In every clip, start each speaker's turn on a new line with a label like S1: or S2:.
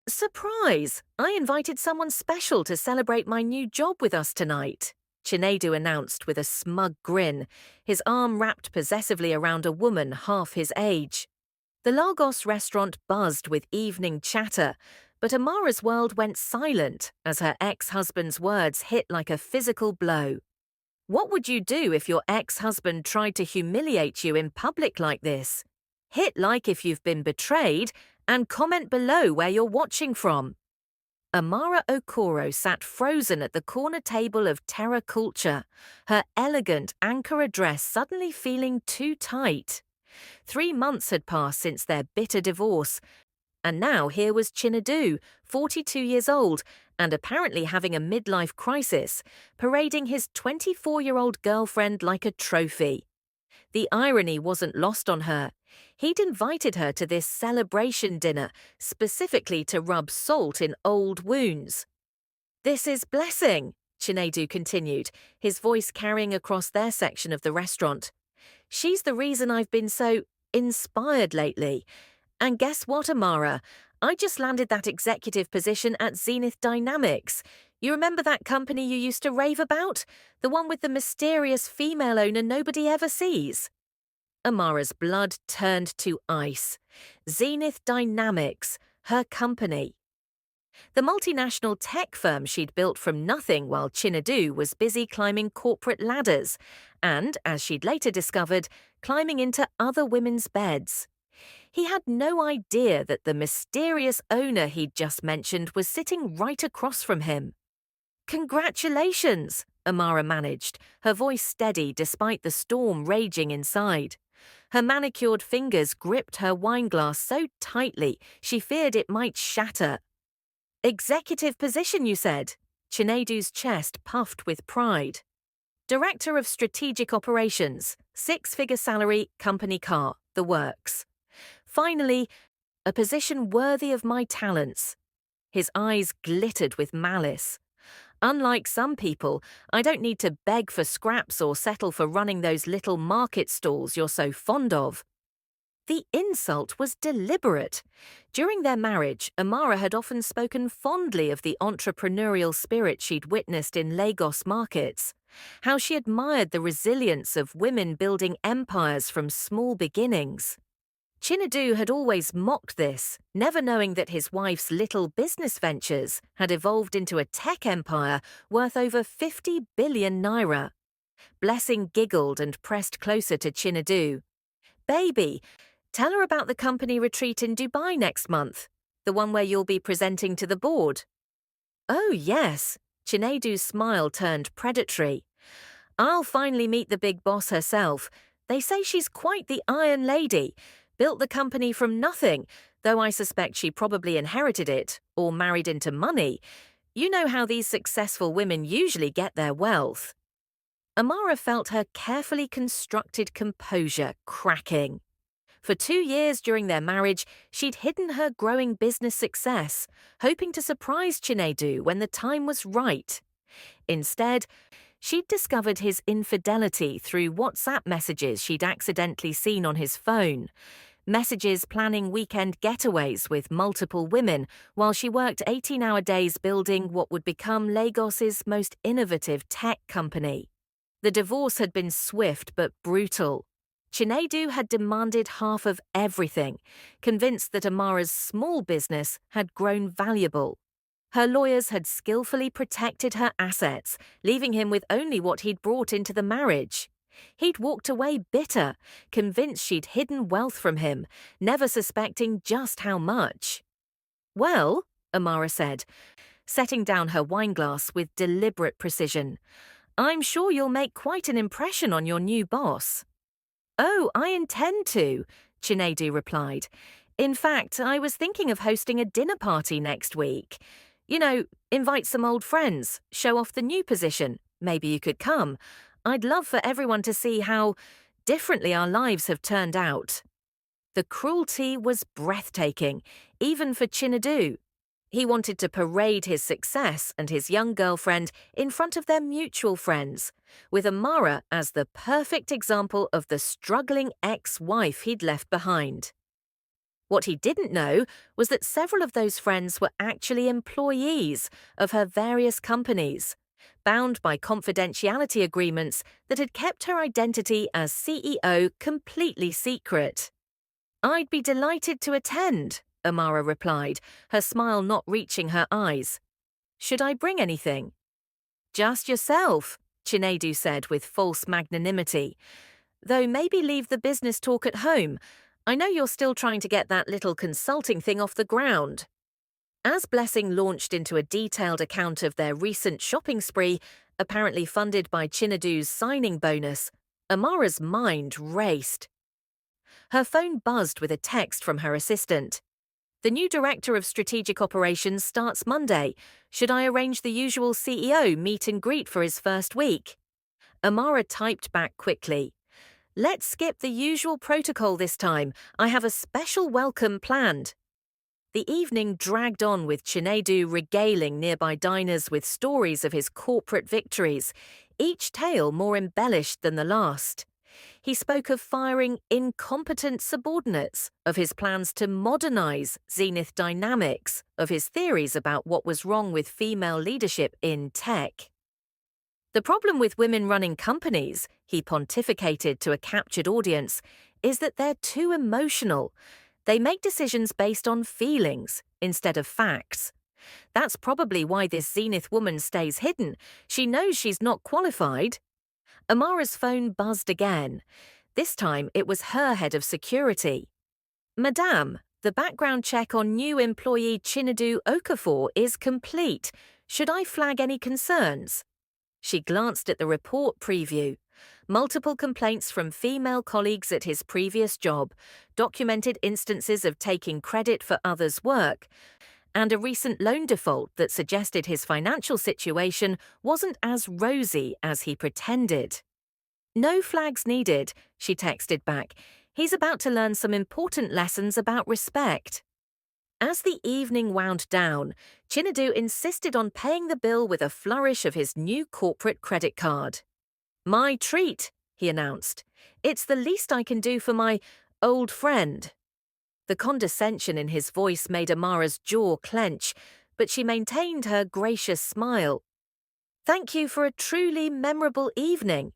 S1: Surprise! I invited someone special to celebrate my new job with us tonight, Chinedu announced with a smug grin, his arm wrapped possessively around a woman half his age. The Lagos restaurant buzzed with evening chatter, but Amara's world went silent as her ex-husband's words hit like a physical blow. What would you do if your ex-husband tried to humiliate you in public like this? Hit like if you've been betrayed and comment below where you're watching from. Amara Okoro sat frozen at the corner table of Terra Culture, her elegant Ankara dress suddenly feeling too tight. 3 months had passed since their bitter divorce, and now here was Chinedu, 42 years old, and apparently having a midlife crisis, parading his 24-year-old girlfriend like a trophy. The irony wasn't lost on her. He'd invited her to this celebration dinner, specifically to rub salt in old wounds. "This is blessing," Chinedu continued, his voice carrying across their section of the restaurant. "She's the reason I've been so inspired lately. And guess what, Amara? I just landed that executive position at Zenith Dynamics. You remember that company you used to rave about? The one with the mysterious female owner nobody ever sees?" Amara's blood turned to ice. Zenith Dynamics, her company. The multinational tech firm she'd built from nothing while Chinedu was busy climbing corporate ladders and, as she'd later discovered, climbing into other women's beds. He had no idea that the mysterious owner he'd just mentioned was sitting right across from him. "Congratulations," Amara managed, her voice steady despite the storm raging inside. Her manicured fingers gripped her wineglass so tightly she feared it might shatter. "Executive position, you said?" Chinedu's chest puffed with pride. "Director of Strategic Operations, 6-figure salary, company car, the works. Finally, a position worthy of my talents." His eyes glittered with malice. "Unlike some people, I don't need to beg for scraps or settle for running those little market stalls you're so fond of." The insult was deliberate. During their marriage, Amara had often spoken fondly of the entrepreneurial spirit she'd witnessed in Lagos markets, how she admired the resilience of women building empires from small beginnings. Chinedu had always mocked this, never knowing that his wife's little business ventures had evolved into a tech empire worth over 50 billion naira. Blessing giggled and pressed closer to Chinedu. "Baby, tell her about the company retreat in Dubai next month, the one where you'll be presenting to the board." "Oh, yes." Chinedu's smile turned predatory. "I'll finally meet the big boss herself. They say she's quite the Iron Lady. Built the company from nothing, though I suspect she probably inherited it or married into money. You know how these successful women usually get their wealth." Amara felt her carefully constructed composure cracking. For 2 years during their marriage, she'd hidden her growing business success, hoping to surprise Chinedu when the time was right. Instead, she'd discovered his infidelity through WhatsApp messages she'd accidentally seen on his phone. Messages planning weekend getaways with multiple women while she worked 18-hour days building what would become Lagos's most innovative tech company. The divorce had been swift but brutal. Chinedu had demanded half of everything, convinced that Amara's small business had grown valuable. Her lawyers had skillfully protected her assets, leaving him with only what he'd brought into the marriage. He'd walked away bitter, convinced she'd hidden wealth from him, never suspecting just how much. "Well," Amara said, setting down her wineglass with deliberate precision, "I'm sure you'll make quite an impression on your new boss." "Oh, I intend to," Chinedu replied. "In fact, I was thinking of hosting a dinner party next week. You know, invite some old friends, show off the new position. Maybe you could come. I'd love for everyone to see how differently our lives have turned out." The cruelty was breathtaking, even for Chinedu. He wanted to parade his success and his young girlfriend in front of their mutual friends, with Amara as the perfect example of the struggling ex-wife he'd left behind. What he didn't know was that several of those friends were actually employees of her various companies, bound by confidentiality agreements that had kept her identity as CEO completely secret. "I'd be delighted to attend," Amara replied, her smile not reaching her eyes. "Should I bring anything?" "Just yourself," Chinedu said with false magnanimity. "Though maybe leave the business talk at home. I know you're still trying to get that little consulting thing off the ground." As Blessing launched into a detailed account of their recent shopping spree, apparently funded by Chinedu's signing bonus, Amara's mind raced. Her phone buzzed with a text from her assistant. "The new director of strategic operations starts Monday. Should I arrange the usual CEO meet and greet for his first week?" Amara typed back quickly. "Let's skip the usual protocol this time. I have a special welcome planned." The evening dragged on with Chinedu regaling nearby diners with stories of his corporate victories, each tale more embellished than the last. He spoke of firing incompetent subordinates, of his plans to modernize Zenith Dynamics, of his theories about what was wrong with female leadership in tech. "The problem with women running companies," he pontificated to a captured audience, "is that they're too emotional. They make decisions based on feelings instead of facts. That's probably why this Zenith woman stays hidden. She knows she's not qualified." Amara's phone buzzed again. This time it was her head of security. "Madame, the background check on new employee Chinedu Okafor is complete. Should I flag any concerns?" She glanced at the report preview. Multiple complaints from female colleagues at his previous job, documented instances of taking credit for others' work, and a recent loan default that suggested his financial situation wasn't as rosy as he pretended. "No flags needed," she texted back. "He's about to learn some important lessons about respect." As the evening wound down, Chinedu insisted on paying the bill with a flourish of his new corporate credit card. "My treat," he announced. "It's the least I can do for my old friend." The condescension in his voice made Amara's jaw clench, but she maintained her gracious smile. "Thank you for a truly memorable evening."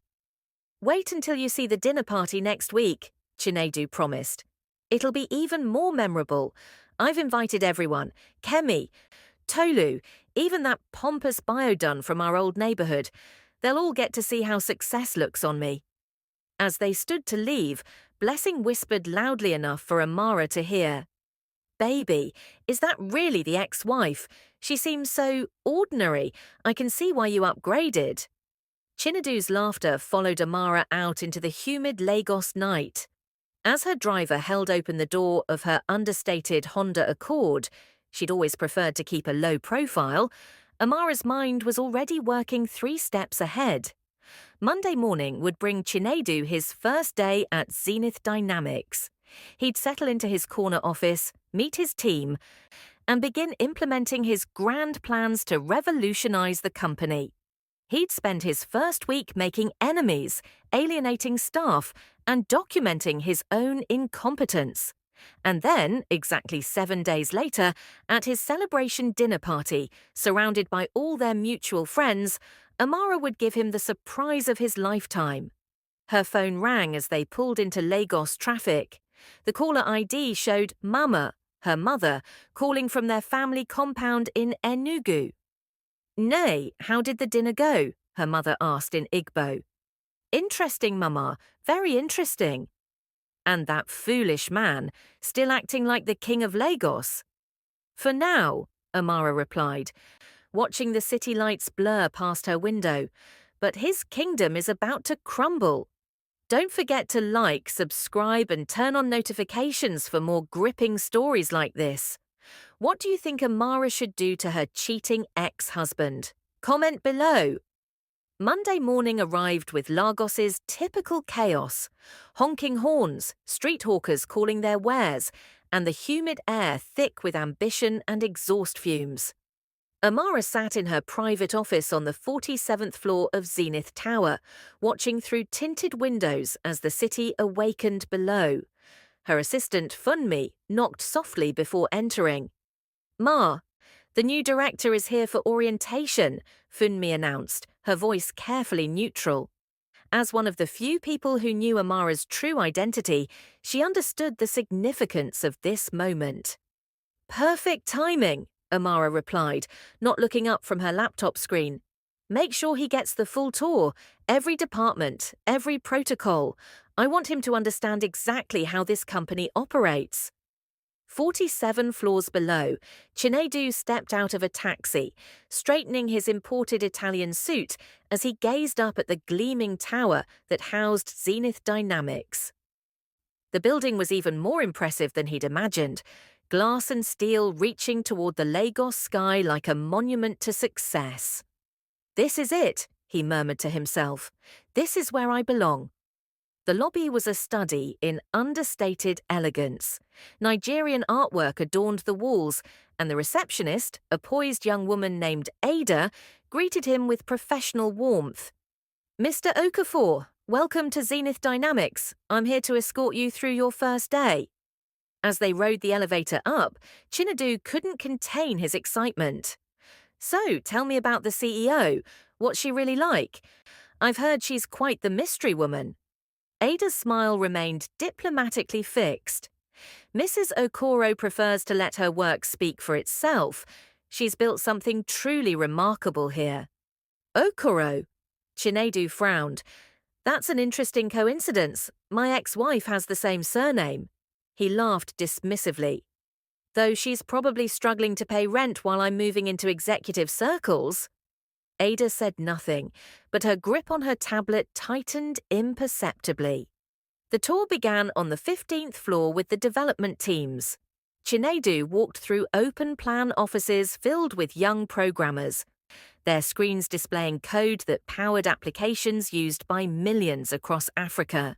S1: "Wait until you see the dinner party next week," Chinedu promised. "It'll be even more memorable. I've invited everyone. Kemi, Tolu, even that pompous biodun from our old neighborhood. They'll all get to see how success looks on me." As they stood to leave, Blessing whispered loudly enough for Amara to hear. "Baby, is that really the ex-wife? She seems so ordinary. I can see why you upgraded." Chinedu's laughter followed Amara out into the humid Lagos night. As her driver held open the door of her understated Honda Accord, she'd always preferred to keep a low profile, Amara's mind was already working 3 steps ahead. Monday morning would bring Chinedu his first day at Zenith Dynamics. He'd settle into his corner office, meet his team, and begin implementing his grand plans to revolutionize the company. He'd spend his first week making enemies, alienating staff, and documenting his own incompetence. And then, exactly 7 days later, at his celebration dinner party, surrounded by all their mutual friends, Amara would give him the surprise of his lifetime. Her phone rang as they pulled into Lagos traffic. The caller ID showed Mama, her mother, calling from their family compound in Enugu. "Nay, how did the dinner go?" her mother asked in Igbo. "Interesting, Mama, very interesting." "And that foolish man, still acting like the king of Lagos?" "For now," Amara replied, watching the city lights blur past her window. "But his kingdom is about to crumble." Don't forget to like, subscribe, and turn on notifications for more gripping stories like this. What do you think Amara should do to her cheating ex-husband? Comment below. Monday morning arrived with Lagos's typical chaos. Honking horns, street hawkers calling their wares, and the humid air thick with ambition and exhaust fumes. Amara sat in her private office on the 47th floor of Zenith Tower, watching through tinted windows as the city awakened below. Her assistant Funmi knocked softly before entering. Ma, the new director is here for orientation, Funmi announced, her voice carefully neutral. As one of the few people who knew Amara's true identity, she understood the significance of this moment. Perfect timing, Amara replied, not looking up from her laptop screen. Make sure he gets the full tour, every department, every protocol. I want him to understand exactly how this company operates. 47 floors below, Chinedu stepped out of a taxi, straightening his imported Italian suit as he gazed up at the gleaming tower that housed Zenith Dynamics. The building was even more impressive than he'd imagined, glass and steel reaching toward the Lagos sky like a monument to success. This is it, he murmured to himself. This is where I belong. The lobby was a study in understated elegance. Nigerian artwork adorned the walls, and the receptionist, a poised young woman named Ada, greeted him with professional warmth. Mr. Okafor, welcome to Zenith Dynamics. I'm here to escort you through your first day. As they rode the elevator up, Chinedu couldn't contain his excitement. So, tell me about the CEO. What's she really like? I've heard she's quite the mystery woman. Ada's smile remained diplomatically fixed. Mrs. Okoro prefers to let her work speak for itself. She's built something truly remarkable here. Okoro? Chinedu frowned. That's an interesting coincidence. My ex-wife has the same surname. He laughed dismissively. Though she's probably struggling to pay rent while I'm moving into executive circles. Ada said nothing, but her grip on her tablet tightened imperceptibly. The tour began on the 15th floor with the development teams. Chinedu walked through open-plan offices filled with young programmers, their screens displaying code that powered applications used by millions across Africa.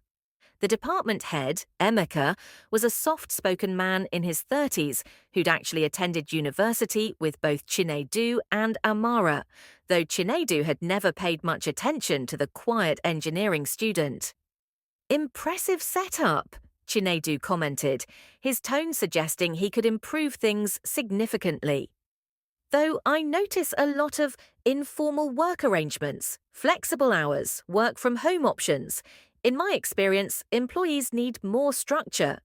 S1: The department head, Emeka, was a soft-spoken man in his 30s who'd actually attended university with both Chinedu and Amara, though Chinedu had never paid much attention to the quiet engineering student. Impressive setup, Chinedu commented, his tone suggesting he could improve things significantly. Though I notice a lot of informal work arrangements, flexible hours, work-from-home options. In my experience, employees need more structure.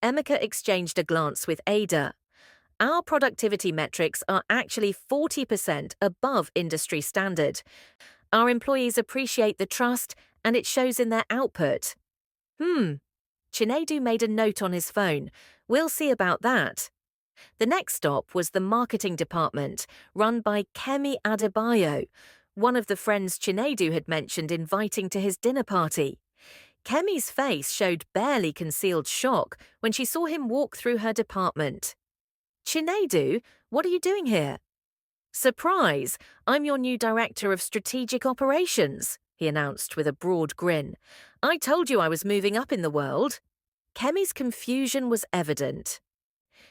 S1: Emeka exchanged a glance with Ada. Our productivity metrics are actually 40% above industry standard. Our employees appreciate the trust, and it shows in their output. Chinedu made a note on his phone. We'll see about that. The next stop was the marketing department, run by Kemi Adebayo, one of the friends Chinedu had mentioned inviting to his dinner party. Kemi's face showed barely concealed shock when she saw him walk through her department. Chinedu, what are you doing here? Surprise, I'm your new director of strategic operations, he announced with a broad grin. I told you I was moving up in the world. Kemi's confusion was evident.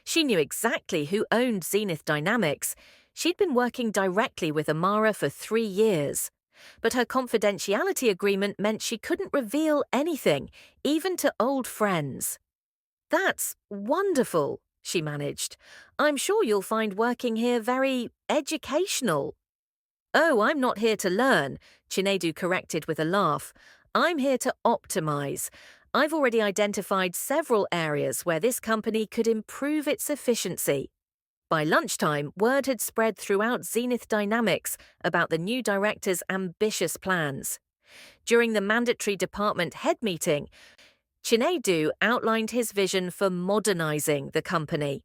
S1: She knew exactly who owned Zenith Dynamics. She'd been working directly with Amara for 3 years. But her confidentiality agreement meant she couldn't reveal anything, even to old friends. That's wonderful, she managed. I'm sure you'll find working here very educational. Oh, I'm not here to learn, Chinedu corrected with a laugh. I'm here to optimize. I've already identified several areas where this company could improve its efficiency. By lunchtime, word had spread throughout Zenith Dynamics about the new director's ambitious plans. During the mandatory department head meeting, Chinedu outlined his vision for modernizing the company.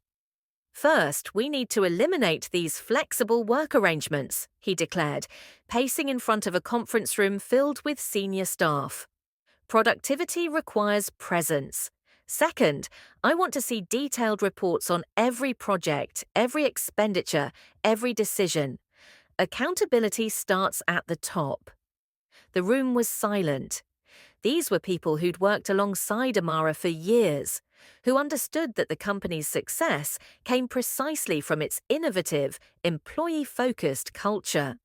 S1: First, we need to eliminate these flexible work arrangements, he declared, pacing in front of a conference room filled with senior staff. Productivity requires presence. Second, I want to see detailed reports on every project, every expenditure, every decision. Accountability starts at the top. The room was silent. These were people who'd worked alongside Amara for years, who understood that the company's success came precisely from its innovative, employee-focused culture.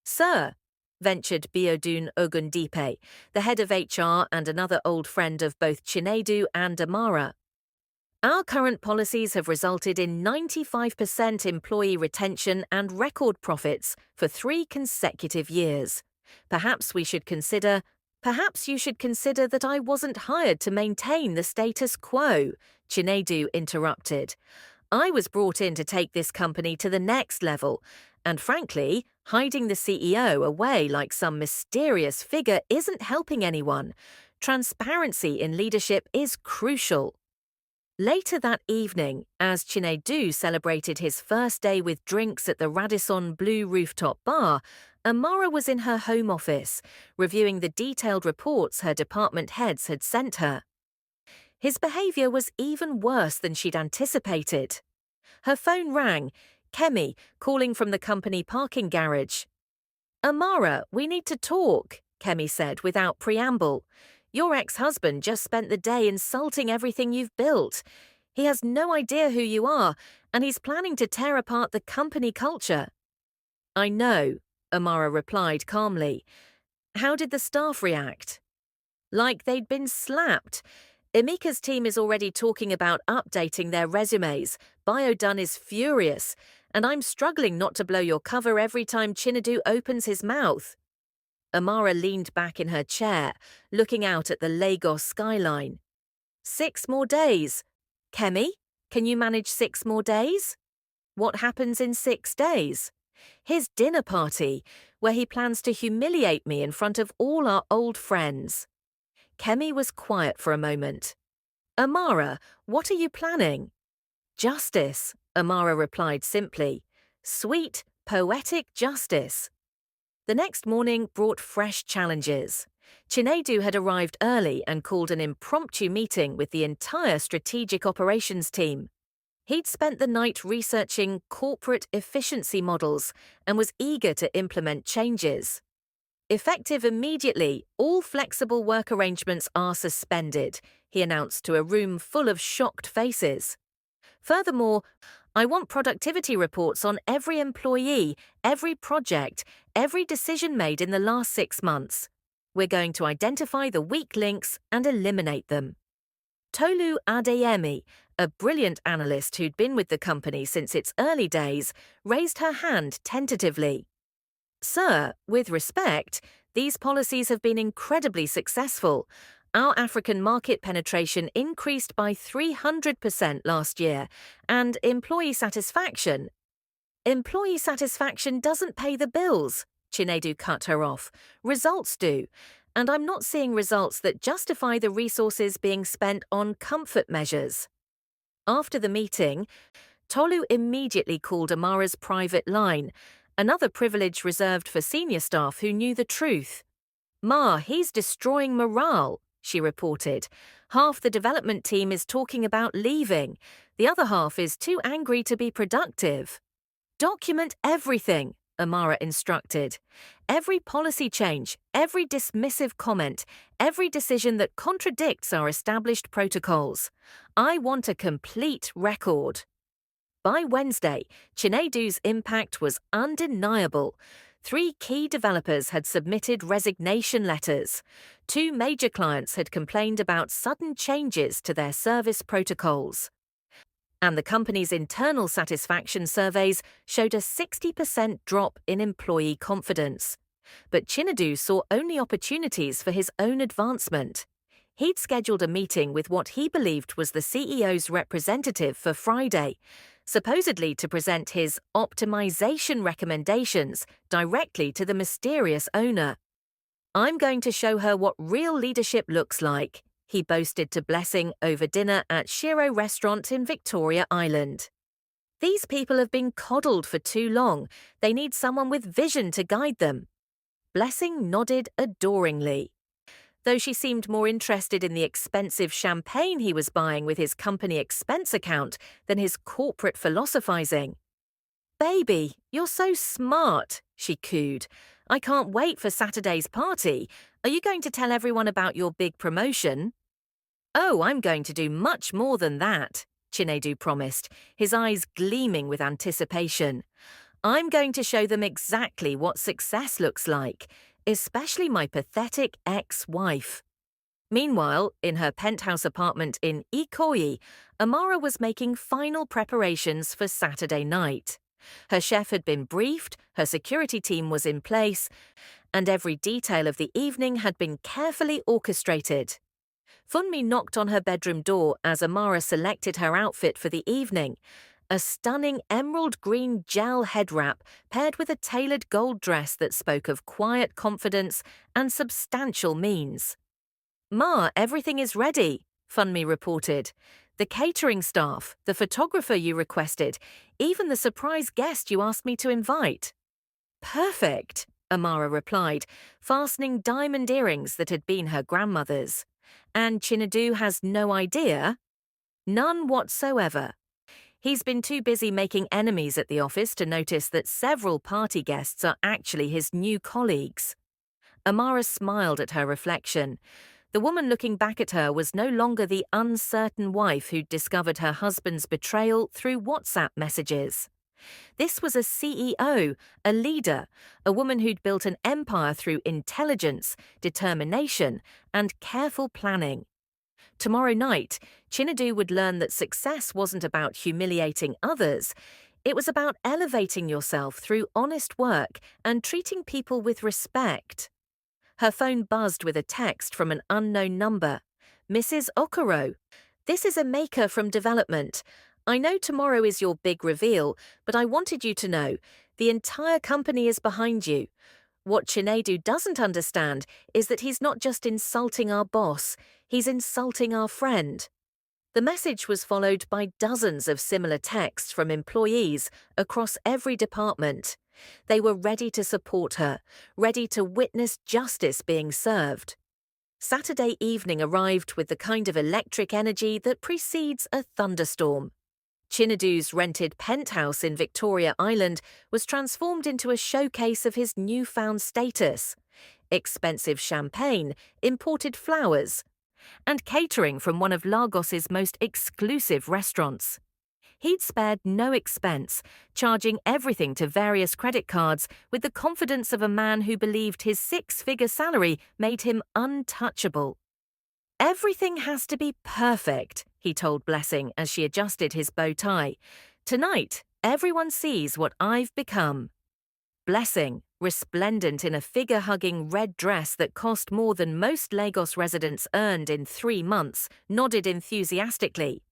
S1: Sir, ventured Biodun Ogundipe, the head of HR and another old friend of both Chinedu and Amara. Our current policies have resulted in 95% employee retention and record profits for 3 consecutive years. Perhaps you should consider that I wasn't hired to maintain the status quo, Chinedu interrupted. I was brought in to take this company to the next level, and frankly, hiding the CEO away like some mysterious figure isn't helping anyone. Transparency in leadership is crucial. Later that evening, as Chinedu celebrated his first day with drinks at the Radisson Blu rooftop bar, Amara was in her home office, reviewing the detailed reports her department heads had sent her. His behavior was even worse than she'd anticipated. Her phone rang, Kemi calling from the company parking garage. "Amara, we need to talk," Kemi said without preamble. "Your ex-husband just spent the day insulting everything you've built. He has no idea who you are, and he's planning to tear apart the company culture." "I know," Amara replied calmly. "How did the staff react?" "Like they'd been slapped. Emika's team is already talking about updating their resumes. Biodun is furious, and I'm struggling not to blow your cover every time Chinedu opens his mouth." Amara leaned back in her chair, looking out at the Lagos skyline. 6 more days. Kemi, can you manage 6 more days? What happens in 6 days? His dinner party, where he plans to humiliate me in front of all our old friends. Kemi was quiet for a moment. "Amara, what are you planning?" "Justice," Amara replied simply. "Sweet, poetic justice." The next morning brought fresh challenges. Chinedu had arrived early and called an impromptu meeting with the entire strategic operations team. He'd spent the night researching corporate efficiency models and was eager to implement changes. "Effective immediately, all flexible work arrangements are suspended," he announced to a room full of shocked faces. "Furthermore, I want productivity reports on every employee, every project, every decision made in the last 6 months. We're going to identify the weak links and eliminate them." Tolu Adeyemi, a brilliant analyst who'd been with the company since its early days, raised her hand tentatively. "Sir, with respect, these policies have been incredibly successful. Our African market penetration increased by 300% last year, and employee satisfaction..." "Employee satisfaction doesn't pay the bills," Chinedu cut her off. "Results do, and I'm not seeing results that justify the resources being spent on comfort measures." After the meeting, Tolu immediately called Amara's private line, another privilege reserved for senior staff who knew the truth. "Ma, he's destroying morale," she reported. "Half the development team is talking about leaving. The other half is too angry to be productive." "Document everything," Amara instructed. "Every policy change, every dismissive comment, every decision that contradicts our established protocols. I want a complete record." By Wednesday, Chinedu's impact was undeniable. 3 key developers had submitted resignation letters. 2 major clients had complained about sudden changes to their service protocols. And the company's internal satisfaction surveys showed a 60% drop in employee confidence. But Chinedu saw only opportunities for his own advancement. He'd scheduled a meeting with what he believed was the CEO's representative for Friday, supposedly to present his optimization recommendations directly to the mysterious owner. "I'm going to show her what real leadership looks like," he boasted to Blessing over dinner at Shiro Restaurant in Victoria Island. "These people have been coddled for too long. They need someone with vision to guide them." Blessing nodded adoringly, though she seemed more interested in the expensive champagne he was buying with his company expense account than his corporate philosophizing. "Baby, you're so smart," she cooed. "I can't wait for Saturday's party. Are you going to tell everyone about your big promotion?" "Oh, I'm going to do much more than that," Chinedu promised, his eyes gleaming with anticipation. I'm going to show them exactly what success looks like, especially my pathetic ex-wife. Meanwhile, in her penthouse apartment in Ikoyi, Amara was making final preparations for Saturday night. Her chef had been briefed, her security team was in place, and every detail of the evening had been carefully orchestrated. Funmi knocked on her bedroom door as Amara selected her outfit for the evening, a stunning emerald green gel head wrap paired with a tailored gold dress that spoke of quiet confidence and substantial means. "Ma, everything is ready," Funmi reported. "The catering staff, the photographer you requested, even the surprise guest you asked me to invite." "Perfect," Amara replied, fastening diamond earrings that had been her grandmother's. "And Chinedu has no idea?" "None whatsoever. He's been too busy making enemies at the office to notice that several party guests are actually his new colleagues." Amara smiled at her reflection. The woman looking back at her was no longer the uncertain wife who'd discovered her husband's betrayal through WhatsApp messages. This was a CEO, a leader, a woman who'd built an empire through intelligence, determination, and careful planning. Tomorrow night, Chinedu would learn that success wasn't about humiliating others. It was about elevating yourself through honest work and treating people with respect. Her phone buzzed with a text from an unknown number. "Mrs. Okoro, this is a maker from development. I know tomorrow is your big reveal, but I wanted you to know the entire company is behind you. What Chinedu doesn't understand is that he's not just insulting our boss, he's insulting our friend." The message was followed by dozens of similar texts from employees across every department. They were ready to support her, ready to witness justice being served. Saturday evening arrived with the kind of electric energy that precedes a thunderstorm. Chinedu's rented penthouse in Victoria Island was transformed into a showcase of his newfound status. Expensive champagne, imported flowers, and catering from one of Lagos's most exclusive restaurants. He'd spared no expense, charging everything to various credit cards with the confidence of a man who believed his six-figure salary made him untouchable. "Everything has to be perfect," he told Blessing as she adjusted his bow tie. "Tonight, everyone sees what I've become." Blessing, resplendent in a figure-hugging red dress that cost more than most Lagos residents earned in 3 months, nodded enthusiastically.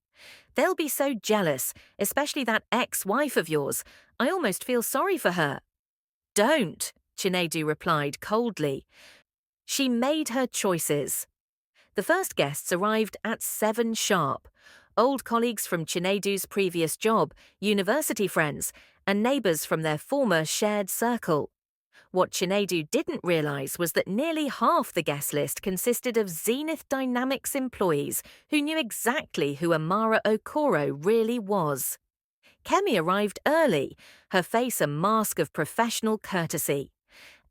S1: "They'll be so jealous, especially that ex-wife of yours. I almost feel sorry for her." "Don't," Chinedu replied coldly. She made her choices. The first guests arrived at 7 sharp. Old colleagues from Chinedu's previous job, university friends, and neighbours from their former shared circle. What Chinedu didn't realise was that nearly half the guest list consisted of Zenith Dynamics employees who knew exactly who Amara Okoro really was. Kemi arrived early, her face a mask of professional courtesy.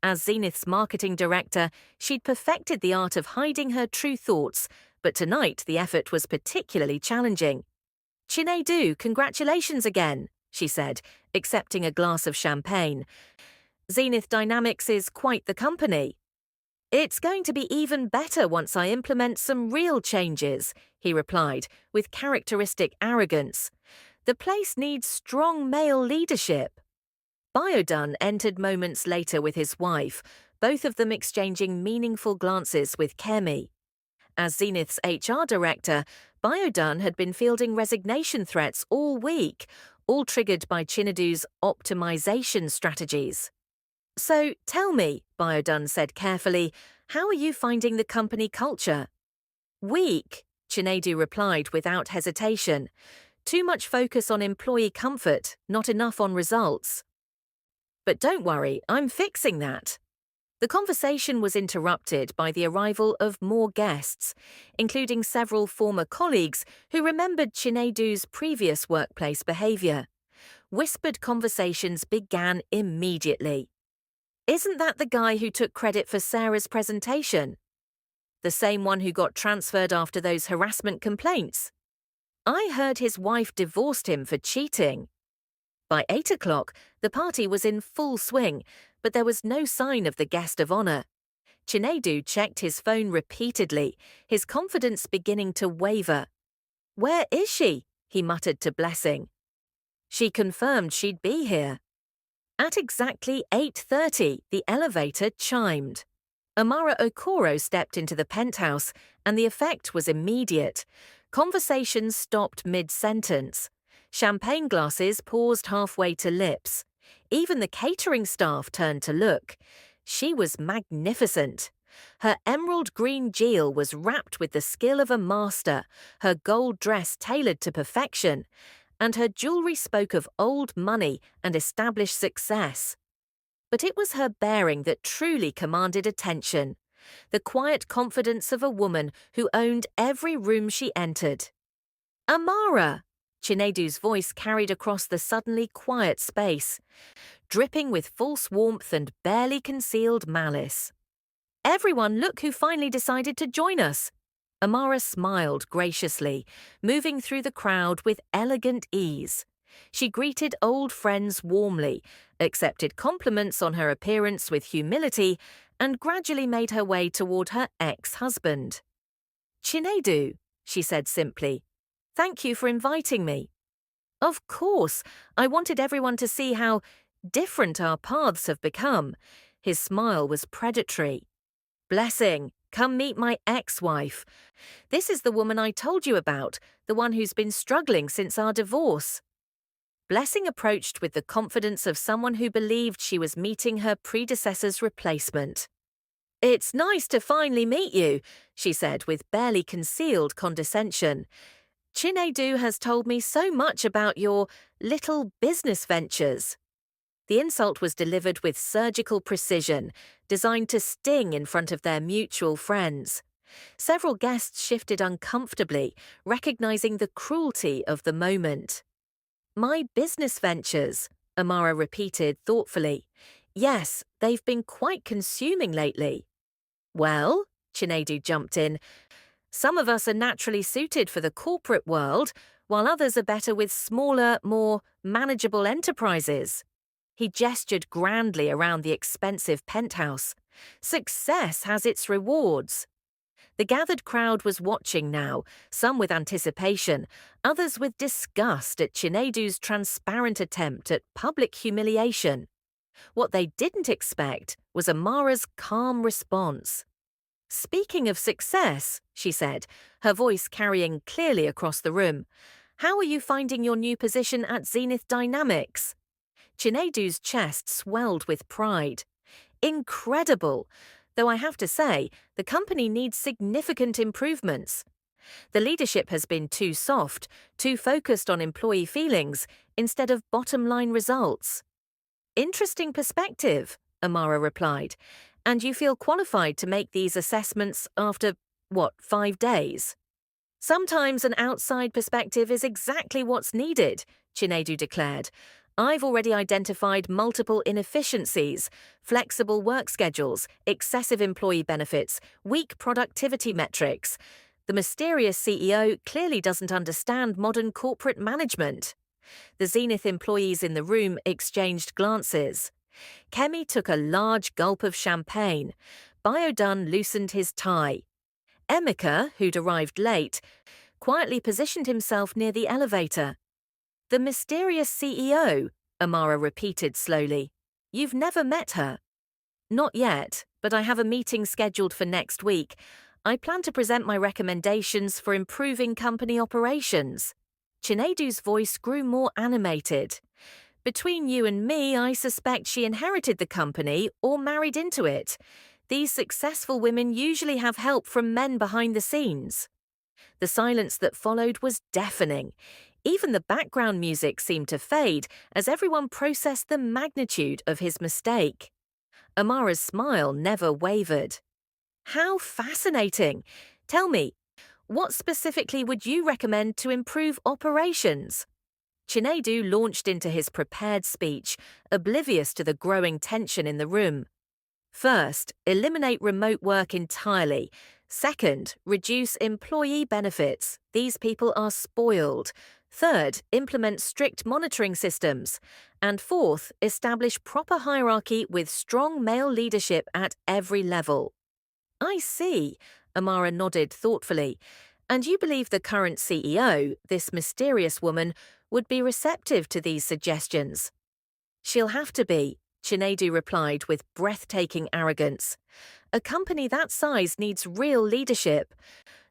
S1: As Zenith's marketing director, she'd perfected the art of hiding her true thoughts, but tonight the effort was particularly challenging. "Chinedu, congratulations again," she said, accepting a glass of champagne. "Zenith Dynamics is quite the company." "It's going to be even better once I implement some real changes," he replied, with characteristic arrogance. "The place needs strong male leadership." Biodun entered moments later with his wife, both of them exchanging meaningful glances with Kemi. As Zenith's HR director, Biodun had been fielding resignation threats all week, all triggered by Chinedu's optimization strategies. "So tell me," Biodun said carefully, "how are you finding the company culture?" "Weak," Chinedu replied without hesitation. "Too much focus on employee comfort, not enough on results." "But don't worry, I'm fixing that." The conversation was interrupted by the arrival of more guests, including several former colleagues who remembered Chinedu's previous workplace behavior. Whispered conversations began immediately. "Isn't that the guy who took credit for Sarah's presentation? The same one who got transferred after those harassment complaints? I heard his wife divorced him for cheating." By 8 o'clock, the party was in full swing, but there was no sign of the guest of honor. Chinedu checked his phone repeatedly, his confidence beginning to waver. "Where is she?" he muttered to Blessing. She confirmed she'd be here. At exactly 8:30, the elevator chimed. Amara Okoro stepped into the penthouse, and the effect was immediate. Conversations stopped mid-sentence. Champagne glasses paused halfway to lips. Even the catering staff turned to look. She was magnificent. Her emerald green jewel was wrapped with the skill of a master, her gold dress tailored to perfection, and her jewelry spoke of old money and established success. But it was her bearing that truly commanded attention, the quiet confidence of a woman who owned every room she entered. "Amara!" Chinedu's voice carried across the suddenly quiet space, dripping with false warmth and barely concealed malice. "Everyone, look who finally decided to join us!" Amara smiled graciously, moving through the crowd with elegant ease. She greeted old friends warmly, accepted compliments on her appearance with humility, and gradually made her way toward her ex-husband. "Chinedu," she said simply, "thank you for inviting me." "Of course, I wanted everyone to see how different our paths have become." His smile was predatory. "Blessing, come meet my ex-wife. This is the woman I told you about, the one who's been struggling since our divorce." Blessing approached with the confidence of someone who believed she was meeting her predecessor's replacement. "It's nice to finally meet you," she said with barely concealed condescension. "Chinedu has told me so much about your little business ventures." The insult was delivered with surgical precision, designed to sting in front of their mutual friends. Several guests shifted uncomfortably, recognizing the cruelty of the moment. "My business ventures," Amara repeated thoughtfully. "Yes, they've been quite consuming lately." "Well," Chinedu jumped in, "some of us are naturally suited for the corporate world, while others are better with smaller, more manageable enterprises." He gestured grandly around the expensive penthouse. "Success has its rewards." The gathered crowd was watching now, some with anticipation, others with disgust at Chinedu's transparent attempt at public humiliation. What they didn't expect was Amara's calm response. "Speaking of success," she said, her voice carrying clearly across the room, "how are you finding your new position at Zenith Dynamics?" Chinedu's chest swelled with pride. "Incredible! Though I have to say, the company needs significant improvements. The leadership has been too soft, too focused on employee feelings instead of bottom-line results." "Interesting perspective," Amara replied. "And you feel qualified to make these assessments after, 5 days?" "Sometimes an outside perspective is exactly what's needed," Chinedu declared. "I've already identified multiple inefficiencies, flexible work schedules, excessive employee benefits, weak productivity metrics. The mysterious CEO clearly doesn't understand modern corporate management." The Zenith employees in the room exchanged glances. Kemi took a large gulp of champagne. Biodun loosened his tie. Emeka, who'd arrived late, quietly positioned himself near the elevator. "The mysterious CEO," Amara repeated slowly. "You've never met her?" "Not yet, but I have a meeting scheduled for next week. I plan to present my recommendations for improving company operations." Chinedu's voice grew more animated. "Between you and me, I suspect she inherited the company or married into it. These successful women usually have help from men behind the scenes." The silence that followed was deafening. Even the background music seemed to fade as everyone processed the magnitude of his mistake. Amara's smile never wavered. "How fascinating! Tell me, what specifically would you recommend to improve operations?" Chinedu launched into his prepared speech, oblivious to the growing tension in the room. "First, eliminate remote work entirely. Second, reduce employee benefits. These people are spoiled. Third, implement strict monitoring systems. And fourth, establish proper hierarchy with strong male leadership at every level. I see, Amara nodded thoughtfully. And you believe the current CEO, this mysterious woman, would be receptive to these suggestions? She'll have to be, Chinedu replied with breathtaking arrogance. A company that size needs real leadership,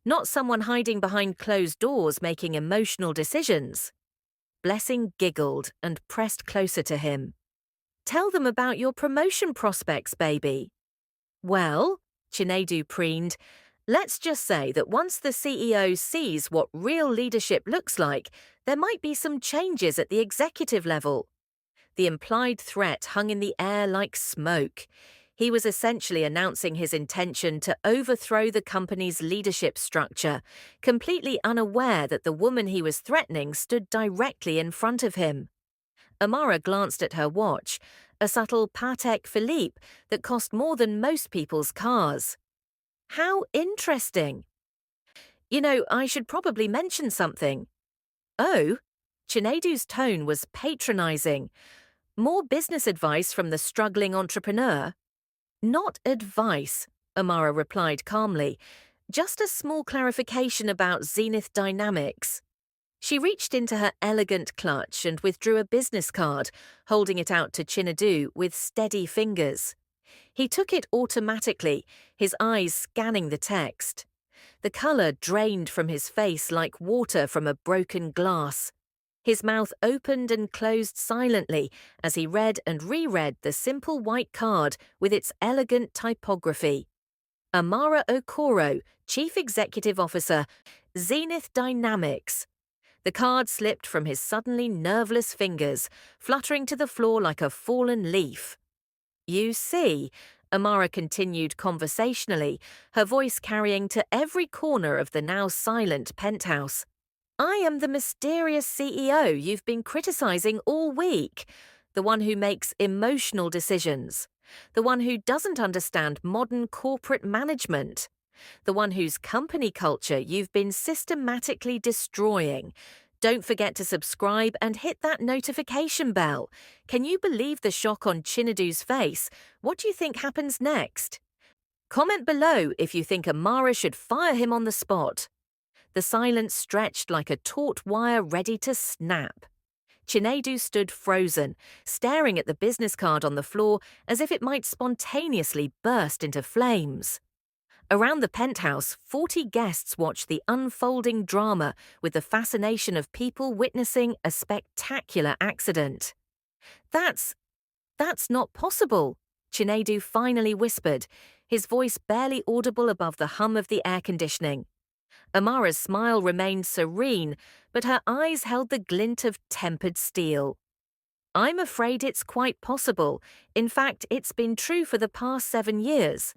S1: not someone hiding behind closed doors making emotional decisions. Blessing giggled and pressed closer to him. Tell them about your promotion prospects, baby. Well, Chinedu preened, let's just say that once the CEO sees what real leadership looks like, there might be some changes at the executive level. The implied threat hung in the air like smoke. He was essentially announcing his intention to overthrow the company's leadership structure, completely unaware that the woman he was threatening stood directly in front of him. Amara glanced at her watch, a subtle Patek Philippe that cost more than most people's cars. How interesting. You know, I should probably mention something. Oh, Chinedu's tone was patronizing. More business advice from the struggling entrepreneur? Not advice, Amara replied calmly. Just a small clarification about Zenith Dynamics. She reached into her elegant clutch and withdrew a business card, holding it out to Chinedu with steady fingers. He took it automatically, his eyes scanning the text. The color drained from his face like water from a broken glass. His mouth opened and closed silently as he read and reread the simple white card with its elegant typography. Amara Okoro, Chief Executive Officer, Zenith Dynamics. The card slipped from his suddenly nerveless fingers, fluttering to the floor like a fallen leaf. You see, Amara continued conversationally, her voice carrying to every corner of the now silent penthouse. I am the mysterious CEO you've been criticizing all week, the one who makes emotional decisions, the one who doesn't understand modern corporate management, the one whose company culture you've been systematically destroying. Don't forget to subscribe and hit that notification bell. Can you believe the shock on Chinedu's face? What do you think happens next? Comment below if you think Amara should fire him on the spot. The silence stretched like a taut wire ready to snap. Chinedu stood frozen, staring at the business card on the floor as if it might spontaneously burst into flames. Around the penthouse, 40 guests watched the unfolding drama with the fascination of people witnessing a spectacular accident. That's not possible, Chinedu finally whispered, his voice barely audible above the hum of the air conditioning. Amara's smile remained serene, but her eyes held the glint of tempered steel. I'm afraid it's quite possible. In fact, it's been true for the past 7 years.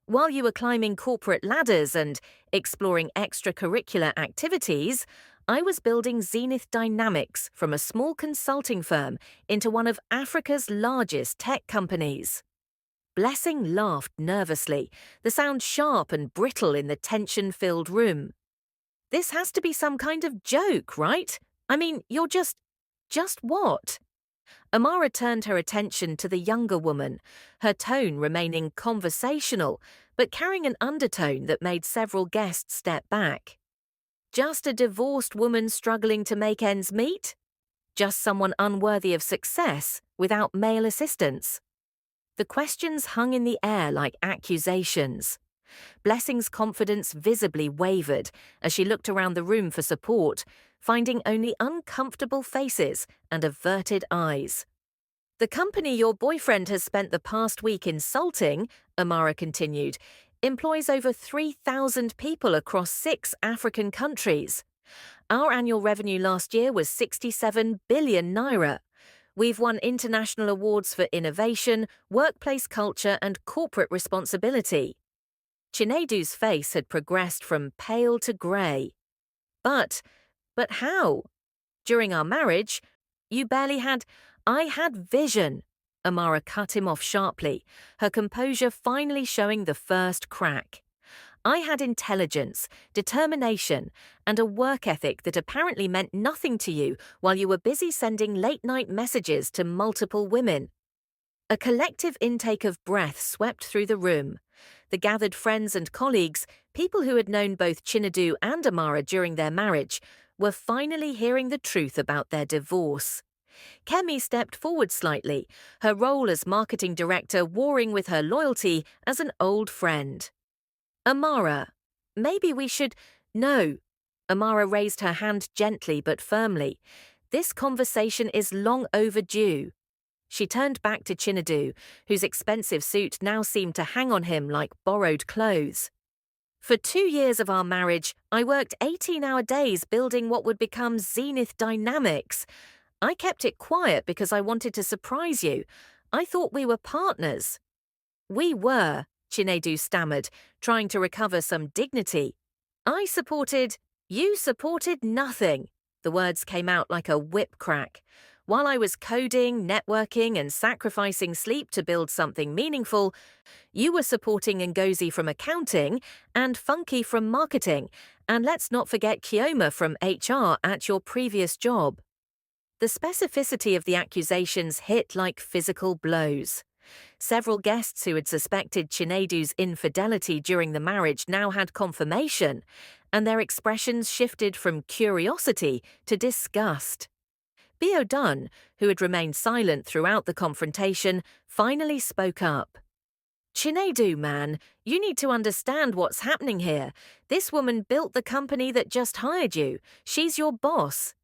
S1: While you were climbing corporate ladders and exploring extracurricular activities, I was building Zenith Dynamics from a small consulting firm into one of Africa's largest tech companies. Blessing laughed nervously, the sound sharp and brittle in the tension-filled room. This has to be some kind of joke, right? I mean, you're just what? Amara turned her attention to the younger woman, her tone remaining conversational, but carrying an undertone that made several guests step back. Just a divorced woman struggling to make ends meet? Just someone unworthy of success without male assistance? The questions hung in the air like accusations. Blessing's confidence visibly wavered as she looked around the room for support, finding only uncomfortable faces and averted eyes. The company your boyfriend has spent the past week insulting, Amara continued, employs over 3,000 people across 6 African countries. Our annual revenue last year was 67 billion naira. We've won international awards for innovation, workplace culture, and corporate responsibility. Chinedu's face had progressed from pale to grey. But how? During our marriage, you barely had... I had vision. Amara cut him off sharply, her composure finally showing the first crack. I had intelligence, determination, and a work ethic that apparently meant nothing to you while you were busy sending late-night messages to multiple women. A collective intake of breath swept through the room. The gathered friends and colleagues, people who had known both Chinedu and Amara during their marriage, were finally hearing the truth about their divorce. Kemi stepped forward slightly, her role as marketing director warring with her loyalty as an old friend. Amara, maybe we should— No. Amara raised her hand gently but firmly. This conversation is long overdue. She turned back to Chinedu, whose expensive suit now seemed to hang on him like borrowed clothes. For 2 years of our marriage, I worked 18-hour days building what would become Zenith Dynamics. I kept it quiet because I wanted to surprise you. I thought we were partners. We were, Chinedu stammered, trying to recover some dignity. You supported nothing. The words came out like a whip crack. While I was coding, networking, and sacrificing sleep to build something meaningful, you were supporting Ngozi from accounting and Funky from marketing, and let's not forget Kioma from HR at your previous job. The specificity of the accusations hit like physical blows. Several guests who had suspected Chinedu's infidelity during the marriage now had confirmation, and their expressions shifted from curiosity to disgust. Bio Dunn, who had remained silent throughout the confrontation, finally spoke up. Chinedu, man, you need to understand what's happening here. This woman built the company that just hired you. She's your boss.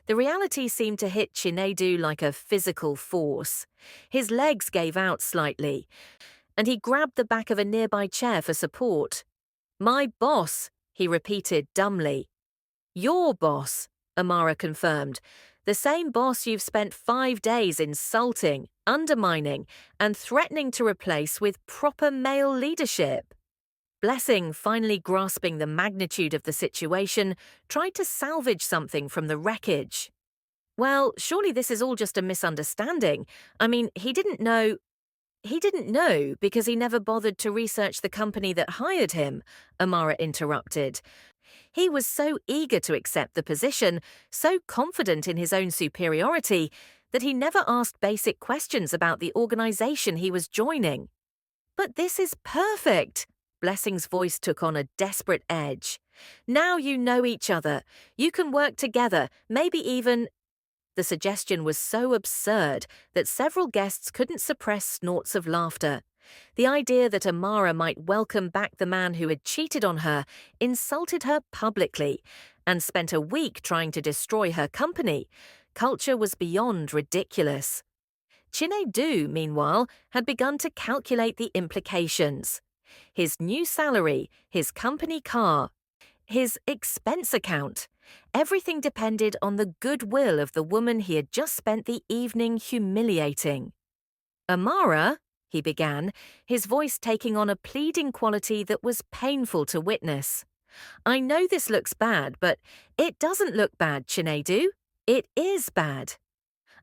S1: The reality seemed to hit Chinedu like a physical force. His legs gave out slightly, and he grabbed the back of a nearby chair for support. My boss, he repeated dumbly. Your boss, Amara confirmed. The same boss you've spent 5 days insulting, undermining, and threatening to replace with proper male leadership. Blessing, finally grasping the magnitude of the situation, tried to salvage something from the wreckage. Well, surely this is all just a misunderstanding. I mean, he didn't know because he never bothered to research the company that hired him, Amara interrupted. He was so eager to accept the position, so confident in his own superiority, that he never asked basic questions about the organization he was joining. But this is perfect. Blessing's voice took on a desperate edge. Now you know each other. You can work together, maybe even— The suggestion was so absurd that several guests couldn't suppress snorts of laughter. The idea that Amara might welcome back the man who had cheated on her, insulted her publicly, and spent a week trying to destroy her company. Culture was beyond ridiculous. Chinedu, meanwhile, had begun to calculate the implications. His new salary, his company car, his expense account. Everything depended on the goodwill of the woman he had just spent the evening humiliating. Amara, he began, his voice taking on a pleading quality that was painful to witness. I know this looks bad, but it doesn't look bad, Chinedu. It is bad.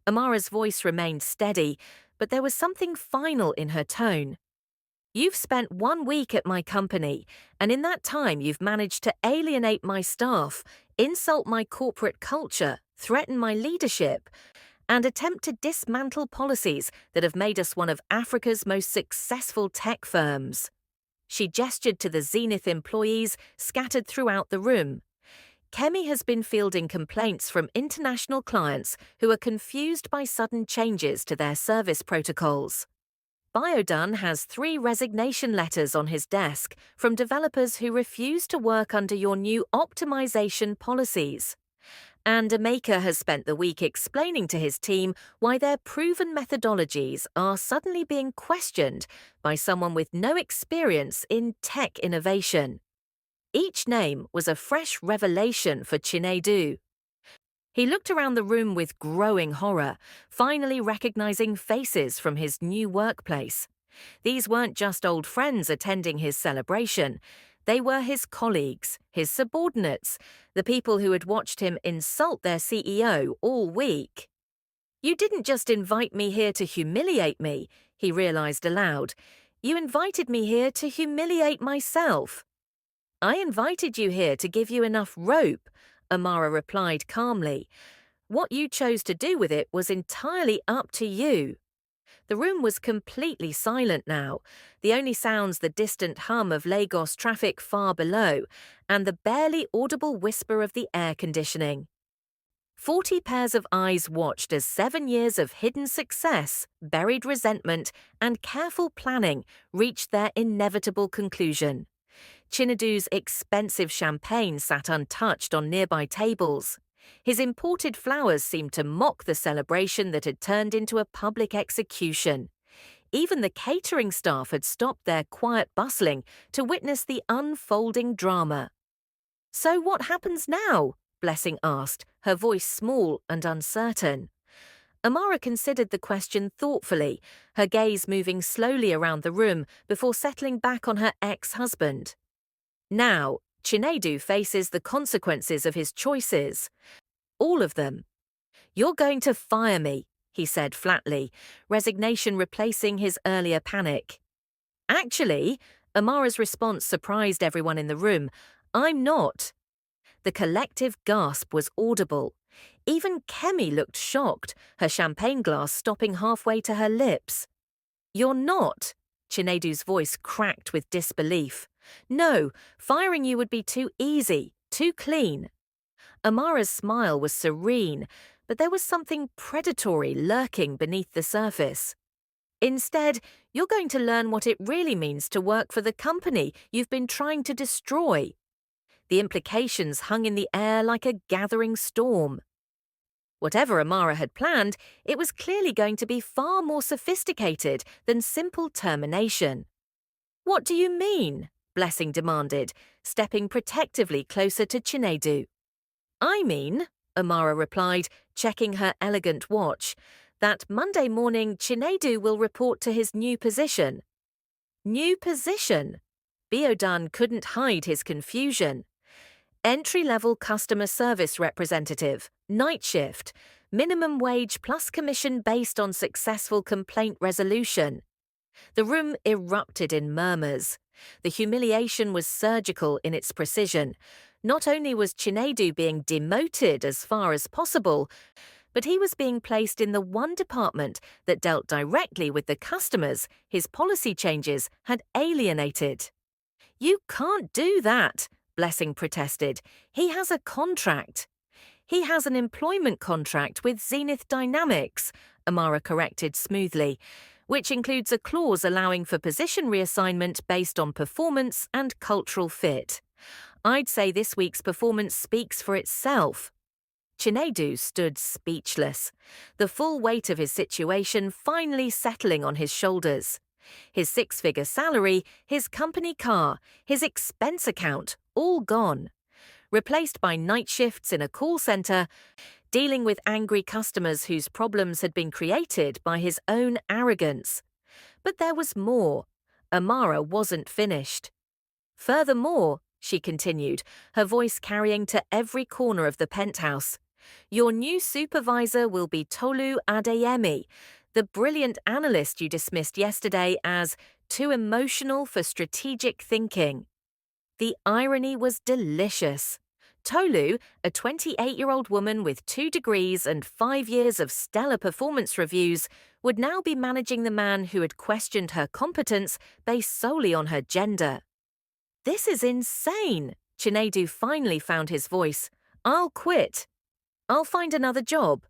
S1: Amara's voice remained steady, but there was something final in her tone. You've spent 1 week at my company, and in that time you've managed to alienate my staff, insult my corporate culture, threaten my leadership, and attempt to dismantle policies that have made us one of Africa's most successful tech firms. She gestured to the Zenith employees scattered throughout the room. Kemi has been fielding complaints from international clients who are confused by sudden changes to their service protocols. Biodun has 3 resignation letters on his desk from developers who refuse to work under your new optimization policies. And Amaka has spent the week explaining to his team why their proven methodologies are suddenly being questioned by someone with no experience in tech innovation. Each name was a fresh revelation for Chinedu. He looked around the room with growing horror, finally recognizing faces from his new workplace. These weren't just old friends attending his celebration. They were his colleagues, his subordinates, the people who had watched him insult their CEO all week. You didn't just invite me here to humiliate me, he realized aloud. You invited me here to humiliate myself. I invited you here to give you enough rope, Amara replied calmly. What you chose to do with it was entirely up to you. The room was completely silent now, the only sounds the distant hum of Lagos traffic far below, and the barely audible whisper of the air conditioning. 40 pairs of eyes watched as 7 years of hidden success, buried resentment, and careful planning reached their inevitable conclusion. Chinedu's expensive champagne sat untouched on nearby tables. His imported flowers seemed to mock the celebration that had turned into a public execution. Even the catering staff had stopped their quiet bustling to witness the unfolding drama. So what happens now? Blessing asked, her voice small and uncertain. Amara considered the question thoughtfully, her gaze moving slowly around the room before settling back on her ex-husband. Now, Chinedu faces the consequences of his choices. All of them. You're going to fire me, he said flatly, resignation replacing his earlier panic. Actually, Amara's response surprised everyone in the room. I'm not. The collective gasp was audible. Even Kemi looked shocked, her champagne glass stopping halfway to her lips. You're not. Chinedu's voice cracked with disbelief. No, firing you would be too easy, too clean. Amara's smile was serene, but there was something predatory lurking beneath the surface. Instead, you're going to learn what it really means to work for the company you've been trying to destroy. The implications hung in the air like a gathering storm. Whatever Amara had planned, it was clearly going to be far more sophisticated than simple termination. What do you mean? Blessing demanded, stepping protectively closer to Chinedu. I mean, Amara replied, checking her elegant watch, that Monday morning Chinedu will report to his new position. New position? Biodan couldn't hide his confusion. Entry-level customer service representative, night shift, minimum wage plus commission based on successful complaint resolution. The room erupted in murmurs. The humiliation was surgical in its precision. Not only was Chinedu being demoted as far as possible, but he was being placed in the one department that dealt directly with the customers his policy changes had alienated. You can't do that, Blessing protested. He has a contract. He has an employment contract with Zenith Dynamics, Amara corrected smoothly, which includes a clause allowing for position reassignment based on performance and cultural fit. I'd say this week's performance speaks for itself. Chinedu stood speechless, the full weight of his situation finally settling on his shoulders. His six-figure salary, his company car, his expense account, all gone. Replaced by night shifts in a call center, dealing with angry customers whose problems had been created by his own arrogance. But there was more. Amara wasn't finished. Furthermore, she continued, her voice carrying to every corner of the penthouse, your new supervisor will be Tolu Adeyemi, the brilliant analyst you dismissed yesterday as too emotional for strategic thinking. The irony was delicious. Tolu, a 28-year-old woman with 2 degrees and 5 years of stellar performance reviews, would now be managing the man who had questioned her competence based solely on her gender. This is insane, Chinedu finally found his voice. I'll quit. I'll find another job.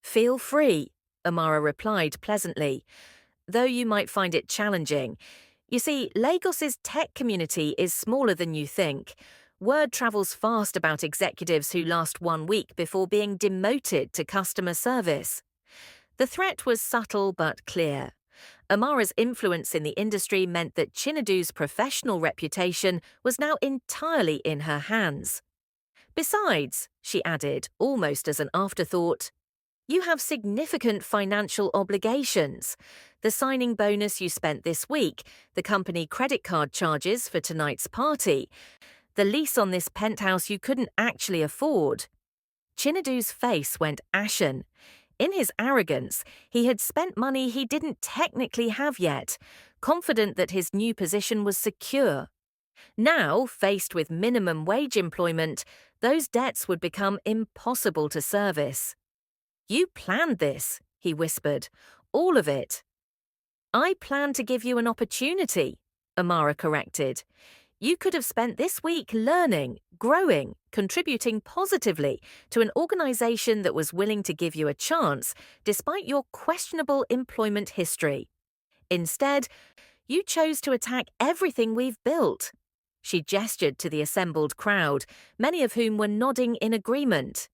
S1: Feel free, Amara replied pleasantly, though you might find it challenging. You see, Lagos's tech community is smaller than you think. Word travels fast about executives who last 1 week before being demoted to customer service. The threat was subtle but clear. Amara's influence in the industry meant that Chinedu's professional reputation was now entirely in her hands. Besides, she added, almost as an afterthought, you have significant financial obligations. The signing bonus you spent this week, the company credit card charges for tonight's party, the lease on this penthouse you couldn't actually afford. Chinedu's face went ashen. In his arrogance, he had spent money he didn't technically have yet, confident that his new position was secure. Now, faced with minimum wage employment, those debts would become impossible to service. You planned this, he whispered. All of it. I planned to give you an opportunity, Amara corrected. You could have spent this week learning, growing, contributing positively to an organization that was willing to give you a chance despite your questionable employment history. Instead, you chose to attack everything we've built. She gestured to the assembled crowd, many of whom were nodding in agreement.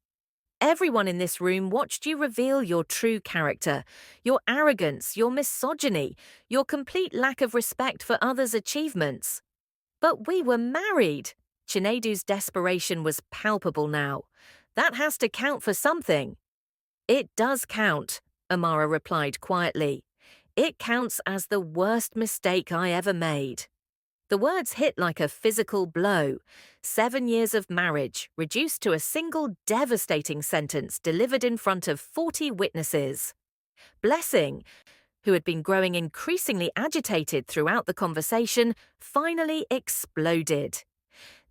S1: Everyone in this room watched you reveal your true character, your arrogance, your misogyny, your complete lack of respect for others' achievements. But we were married. Chinedu's desperation was palpable now. That has to count for something. It does count, Amara replied quietly. It counts as the worst mistake I ever made. The words hit like a physical blow. 7 years of marriage reduced to a single devastating sentence delivered in front of 40 witnesses. Blessing, who had been growing increasingly agitated throughout the conversation, finally exploded.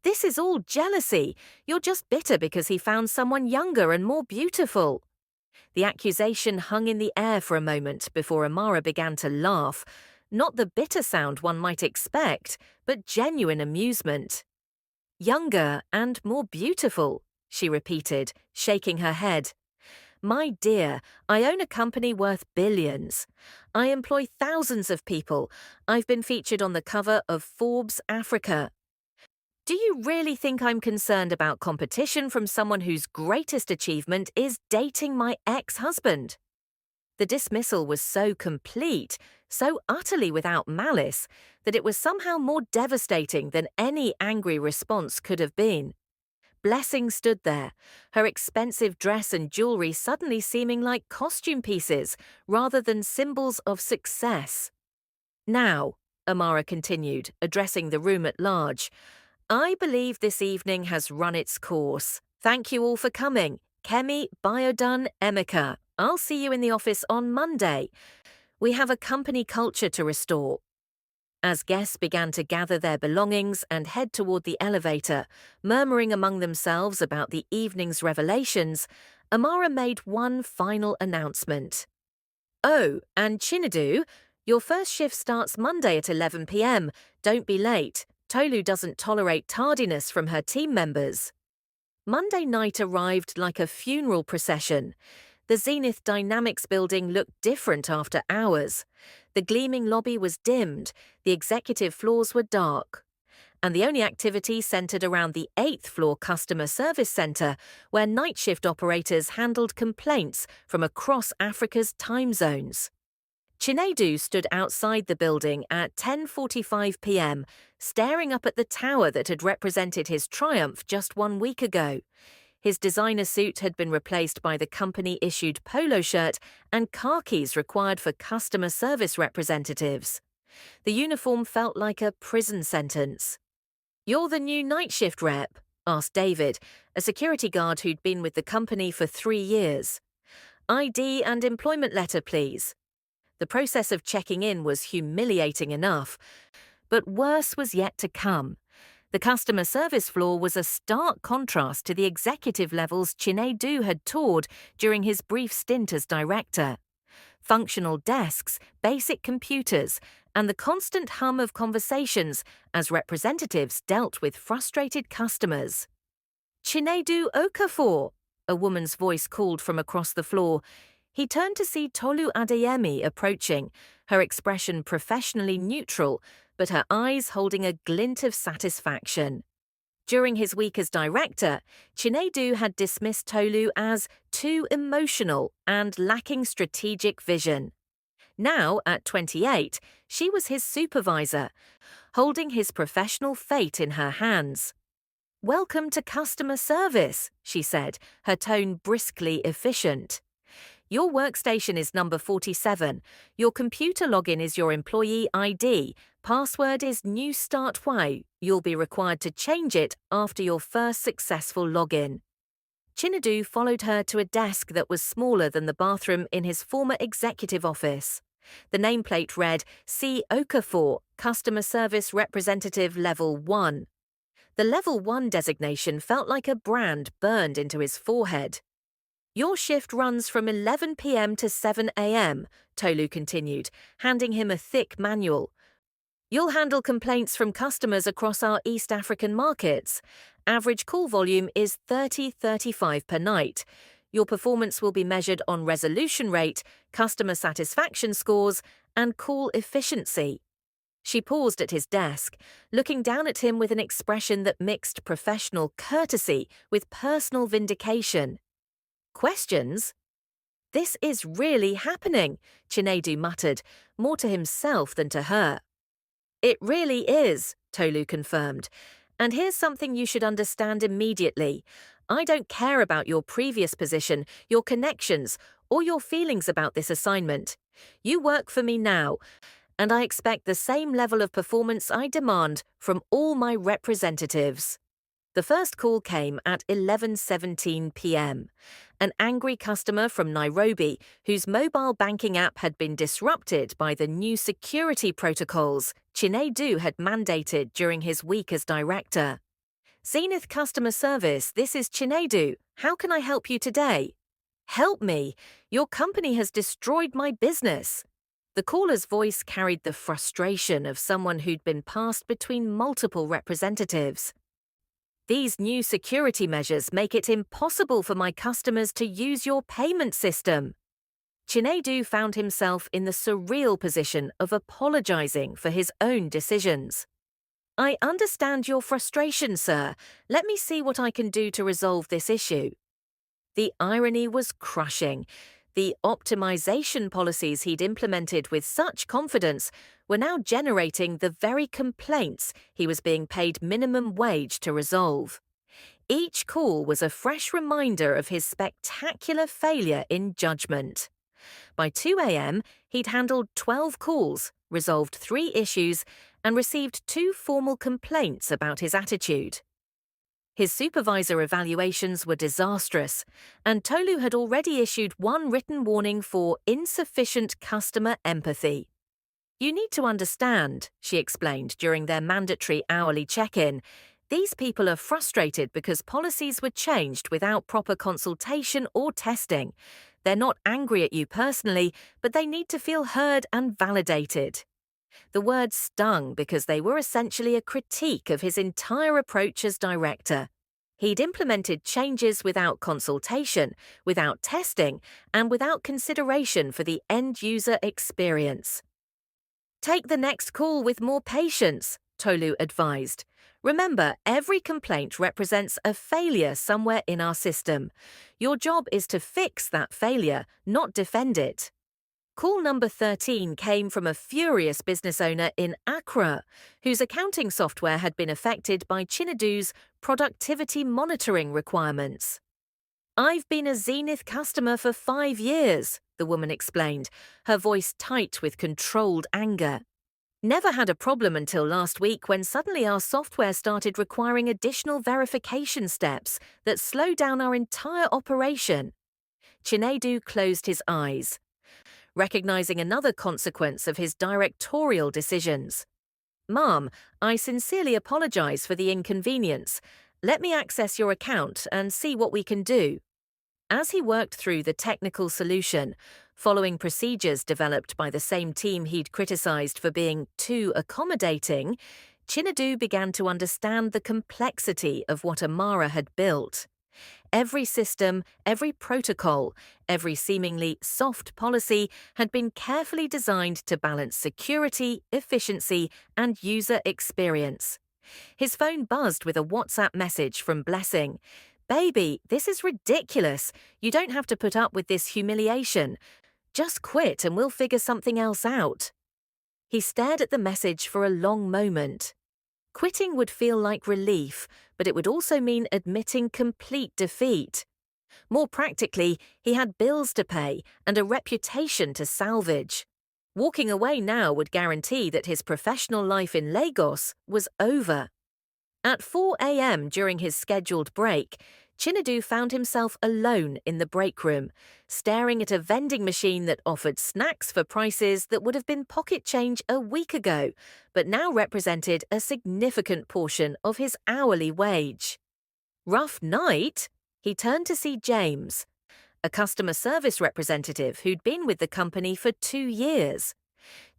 S1: This is all jealousy. You're just bitter because he found someone younger and more beautiful. The accusation hung in the air for a moment before Amara began to laugh. Not the bitter sound one might expect, but genuine amusement. Younger and more beautiful, she repeated, shaking her head. My dear, I own a company worth billions. I employ thousands of people. I've been featured on the cover of Forbes Africa. Do you really think I'm concerned about competition from someone whose greatest achievement is dating my ex-husband? The dismissal was so complete, so utterly without malice, that it was somehow more devastating than any angry response could have been. Blessing stood there, her expensive dress and jewelry suddenly seeming like costume pieces rather than symbols of success. Now, Amara continued, addressing the room at large, I believe this evening has run its course. Thank you all for coming. Kemi, Biodun, Emeka. I'll see you in the office on Monday. We have a company culture to restore. As guests began to gather their belongings and head toward the elevator, murmuring among themselves about the evening's revelations, Amara made one final announcement. Oh, and Chinedu, your first shift starts Monday at 11 p.m. Don't be late. Tolu doesn't tolerate tardiness from her team members. Monday night arrived like a funeral procession. The Zenith Dynamics building looked different after hours. The gleaming lobby was dimmed, the executive floors were dark. And the only activity centered around the 8th floor customer service center, where night shift operators handled complaints from across Africa's time zones. Chinedu stood outside the building at 10:45 p.m., staring up at the tower that had represented his triumph just 1 week ago. His designer suit had been replaced by the company-issued polo shirt and khakis required for customer service representatives. The uniform felt like a prison sentence. "You're the new night shift rep?" asked David, a security guard who'd been with the company for 3 years. "ID and employment letter, please." The process of checking in was humiliating enough, but worse was yet to come. The customer service floor was a stark contrast to the executive levels Chinedu had toured during his brief stint as director. Functional desks, basic computers, and the constant hum of conversations as representatives dealt with frustrated customers. "Chinedu Okafor," a woman's voice called from across the floor. He turned to see Tolu Adeyemi approaching, her expression professionally neutral, but her eyes holding a glint of satisfaction. During his week as director, Chinedu had dismissed Tolu as too emotional and lacking strategic vision. Now, at 28, she was his supervisor, holding his professional fate in her hands. "Welcome to customer service," she said, her tone briskly efficient. "Your workstation is number 47. Your computer login is your employee ID. Password is New Start Y. You'll be required to change it after your first successful login." Chinedu followed her to a desk that was smaller than the bathroom in his former executive office. The nameplate read, "C. Okafor, Customer Service Representative Level 1. The Level 1 designation felt like a brand burned into his forehead. "Your shift runs from 11 p.m. to 7 a.m., Tolu continued, handing him a thick manual. "You'll handle complaints from customers across our East African markets. Average call volume is 30-35 per night. Your performance will be measured on resolution rate, customer satisfaction scores, and call efficiency." She paused at his desk, looking down at him with an expression that mixed professional courtesy with personal vindication. "Questions? This is really happening," Chinedu muttered, more to himself than to her. "It really is," Tolu confirmed. "And here's something you should understand immediately. I don't care about your previous position, your connections, or your feelings about this assignment. You work for me now, and I expect the same level of performance I demand from all my representatives." The first call came at 11:17 p.m. An angry customer from Nairobi whose mobile banking app had been disrupted by the new security protocols Chinedu had mandated during his week as director. "Zenith Customer Service, this is Chinedu. How can I help you today?" "Help me! Your company has destroyed my business." The caller's voice carried the frustration of someone who'd been passed between multiple representatives. "These new security measures make it impossible for my customers to use your payment system." Chinedu found himself in the surreal position of apologizing for his own decisions. "I understand your frustration, sir. Let me see what I can do to resolve this issue." The irony was crushing. The optimization policies he'd implemented with such confidence were now generating the very complaints he was being paid minimum wage to resolve. Each call was a fresh reminder of his spectacular failure in judgment. By 2 a.m., he'd handled 12 calls, resolved 3 issues, and received 2 formal complaints about his attitude. His supervisor evaluations were disastrous, and Tolu had already issued 1 written warning for insufficient customer empathy. "You need to understand," she explained during their mandatory hourly check-in, "these people are frustrated because policies were changed without proper consultation or testing. They're not angry at you personally, but they need to feel heard and validated." The words stung because they were essentially a critique of his entire approach as director. He'd implemented changes without consultation, without testing, and without consideration for the end-user experience. "Take the next call with more patience," Tolu advised. "Remember, every complaint represents a failure somewhere in our system. Your job is to fix that failure, not defend it." Call number 13 came from a furious business owner in Accra, whose accounting software had been affected by Chinedu's productivity monitoring requirements. "I've been a Zenith customer for 5 years, the woman explained, her voice tight with controlled anger. "Never had a problem until last week when suddenly our software started requiring additional verification steps that slowed down our entire operation." Chinedu closed his eyes, recognizing another consequence of his directorial decisions. "Ma'am, I sincerely apologize for the inconvenience. Let me access your account and see what we can do." As he worked through the technical solution, following procedures developed by the same team he'd criticized for being too accommodating, Chinedu began to understand the complexity of what Amara had built. Every system, every protocol, every seemingly soft policy had been carefully designed to balance security, efficiency, and user experience. His phone buzzed with a WhatsApp message from Blessing. "Baby, this is ridiculous. You don't have to put up with this humiliation. Just quit and we'll figure something else out." He stared at the message for a long moment. Quitting would feel like relief, but it would also mean admitting complete defeat. More practically, he had bills to pay and a reputation to salvage. Walking away now would guarantee that his professional life in Lagos was over. At 4 a.m. during his scheduled break, Chinedu found himself alone in the break room, staring at a vending machine that offered snacks for prices that would have been pocket change a week ago, but now represented a significant portion of his hourly wage. Rough night? He turned to see James, a customer service representative who'd been with the company for 2 years.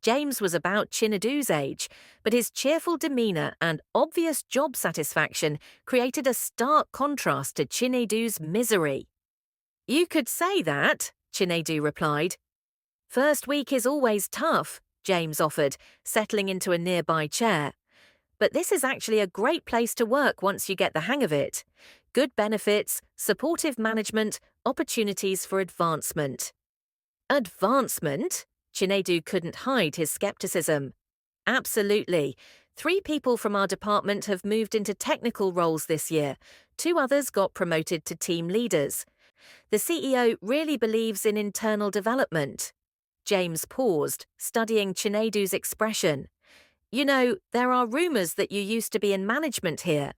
S1: James was about Chinedu's age, but his cheerful demeanor and obvious job satisfaction created a stark contrast to Chinedu's misery. "You could say that," Chinedu replied. "First week is always tough," James offered, settling into a nearby chair. "But this is actually a great place to work once you get the hang of it. Good benefits, supportive management, opportunities for advancement." Advancement? Chinedu couldn't hide his skepticism. "Absolutely. 3 people from our department have moved into technical roles this year. 2 others got promoted to team leaders. The CEO really believes in internal development." James paused, studying Chinedu's expression. "You know, there are rumors that you used to be in management here."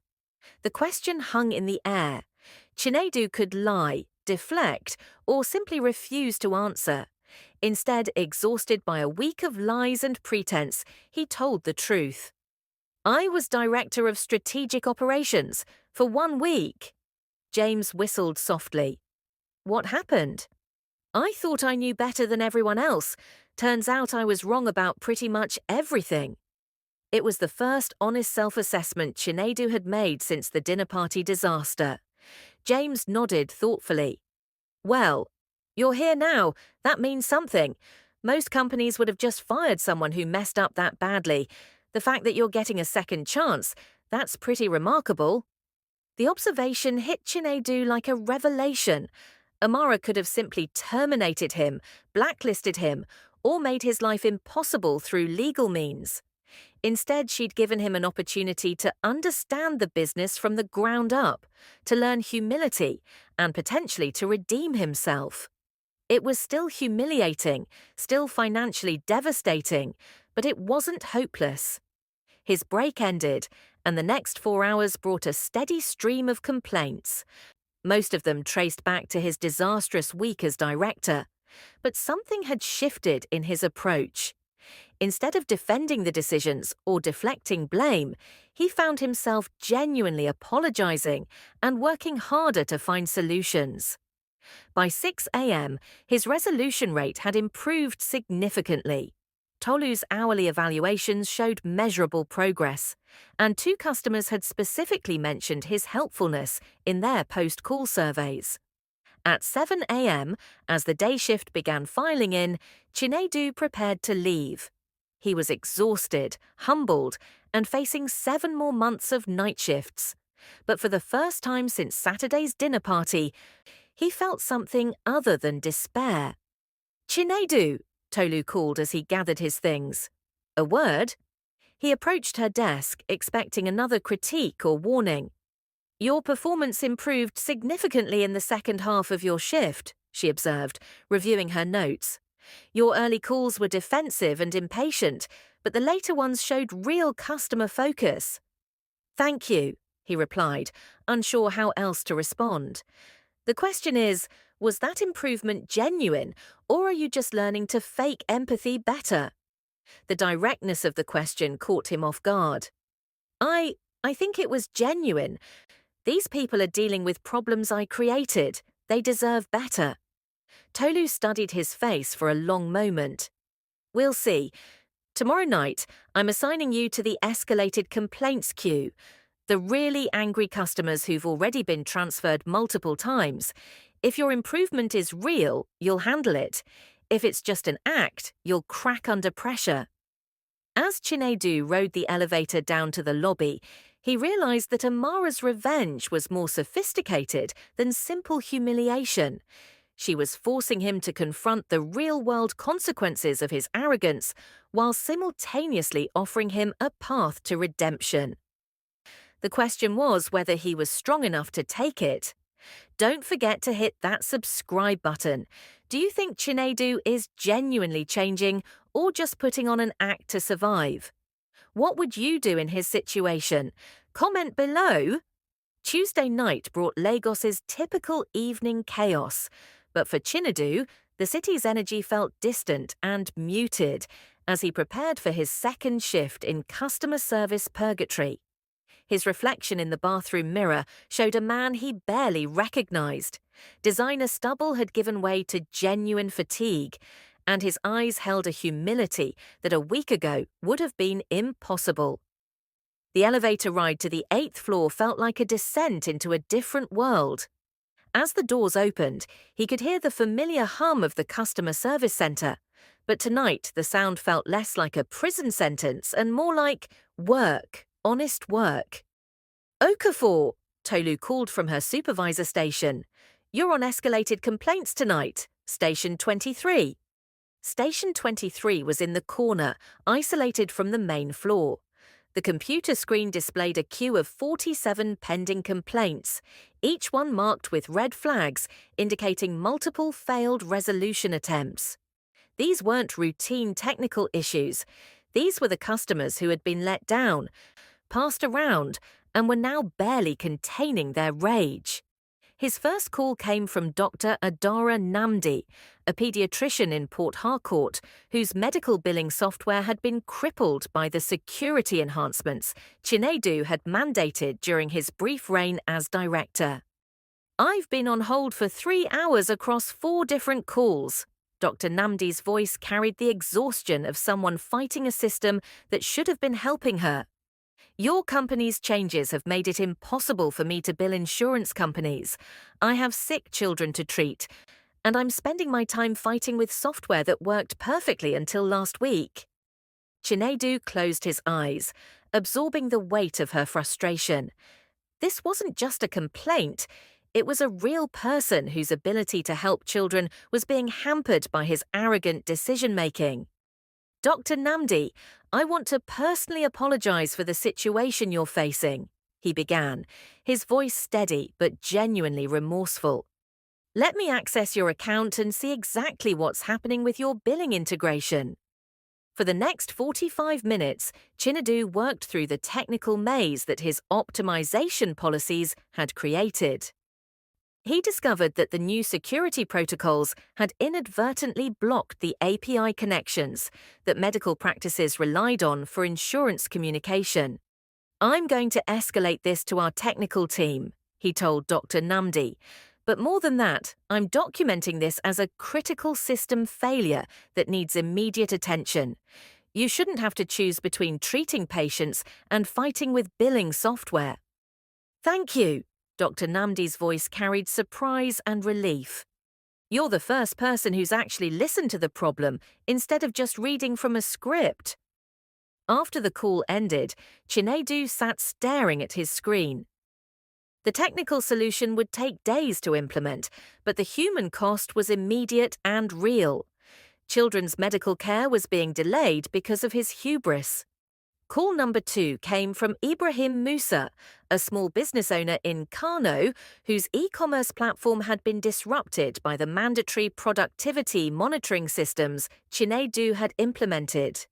S1: The question hung in the air. Chinedu could lie, deflect, or simply refuse to answer. Instead, exhausted by a week of lies and pretense, he told the truth. "I was director of strategic operations for 1 week." James whistled softly. "What happened?" "I thought I knew better than everyone else. Turns out I was wrong about pretty much everything." It was the first honest self-assessment Chinedu had made since the dinner party disaster. James nodded thoughtfully. "Well, you're here now. That means something. Most companies would have just fired someone who messed up that badly. The fact that you're getting a second chance, that's pretty remarkable." The observation hit Chinedu like a revelation. Amara could have simply terminated him, blacklisted him, or made his life impossible through legal means. Instead, she'd given him an opportunity to understand the business from the ground up, to learn humility, and potentially to redeem himself. It was still humiliating, still financially devastating, but it wasn't hopeless. His break ended, and the next 4 hours brought a steady stream of complaints. Most of them traced back to his disastrous week as director. But something had shifted in his approach. Instead of defending the decisions or deflecting blame, he found himself genuinely apologizing and working harder to find solutions. By 6 a.m., his resolution rate had improved significantly. Tolu's hourly evaluations showed measurable progress, and 2 customers had specifically mentioned his helpfulness in their post-call surveys. At 7 a.m., as the day shift began filing in, Chinedu prepared to leave. He was exhausted, humbled, and facing 7 more months of night shifts. But for the first time since Saturday's dinner party, he felt something other than despair. "Chinedu," Tolu called as he gathered his things. "A word?" He approached her desk, expecting another critique or warning. "Your performance improved significantly in the second half of your shift," she observed, reviewing her notes. "Your early calls were defensive and impatient, but the later ones showed real customer focus." "Thank you," he replied, unsure how else to respond. "The question is, was that improvement genuine, or are you just learning to fake empathy better?" The directness of the question caught him off guard. I think it was genuine. These people are dealing with problems I created. They deserve better." Tolu studied his face for a long moment. "We'll see. Tomorrow night, I'm assigning you to the escalated complaints queue. The really angry customers who've already been transferred multiple times. If your improvement is real, you'll handle it. If it's just an act, you'll crack under pressure." As Chinedu rode the elevator down to the lobby, he realized that Amara's revenge was more sophisticated than simple humiliation. She was forcing him to confront the real-world consequences of his arrogance while simultaneously offering him a path to redemption. The question was whether he was strong enough to take it. Don't forget to hit that subscribe button. Do you think Chinedu is genuinely changing or just putting on an act to survive? What would you do in his situation? Comment below. Tuesday night brought Lagos's typical evening chaos, but for Chinedu, the city's energy felt distant and muted as he prepared for his second shift in customer service purgatory. His reflection in the bathroom mirror showed a man he barely recognized. Designer stubble had given way to genuine fatigue, and his eyes held a humility that a week ago would have been impossible. The elevator ride to the 8th floor felt like a descent into a different world. As the doors opened, he could hear the familiar hum of the customer service center, but tonight the sound felt less like a prison sentence and more like work, honest work. Okafor, Tolu called from her supervisor station. You're on escalated complaints tonight, Station 23. Station 23 was in the corner, isolated from the main floor. The computer screen displayed a queue of 47 pending complaints, each one marked with red flags indicating multiple failed resolution attempts. These weren't routine technical issues. These were the customers who had been let down, passed around, and were now barely containing their rage. His first call came from Dr. Adara Namdi, a pediatrician in Port Harcourt, whose medical billing software had been crippled by the security enhancements Chinedu had mandated during his brief reign as director. I've been on hold for 3 hours across 4 different calls. Dr. Namdi's voice carried the exhaustion of someone fighting a system that should have been helping her. Your company's changes have made it impossible for me to bill insurance companies. I have sick children to treat, and I'm spending my time fighting with software that worked perfectly until last week. Chinedu closed his eyes, absorbing the weight of her frustration. This wasn't just a complaint. It was a real person whose ability to help children was being hampered by his arrogant decision-making. Dr. Namdi, I want to personally apologize for the situation you're facing, he began, his voice steady but genuinely remorseful. Let me access your account and see exactly what's happening with your billing integration. For the next 45 minutes, Chinedu worked through the technical maze that his optimization policies had created. He discovered that the new security protocols had inadvertently blocked the API connections that medical practices relied on for insurance communication. I'm going to escalate this to our technical team, he told Dr. Namdi. But more than that, I'm documenting this as a critical system failure that needs immediate attention. You shouldn't have to choose between treating patients and fighting with billing software. Thank you. Dr. Namdi's voice carried surprise and relief. You're the first person who's actually listened to the problem instead of just reading from a script. After the call ended, Chinedu sat staring at his screen. The technical solution would take days to implement, but the human cost was immediate and real. Children's medical care was being delayed because of his hubris. Call number 2 came from Ibrahim Musa, a small business owner in Kano whose e-commerce platform had been disrupted by the mandatory productivity monitoring systems Chinedu had implemented.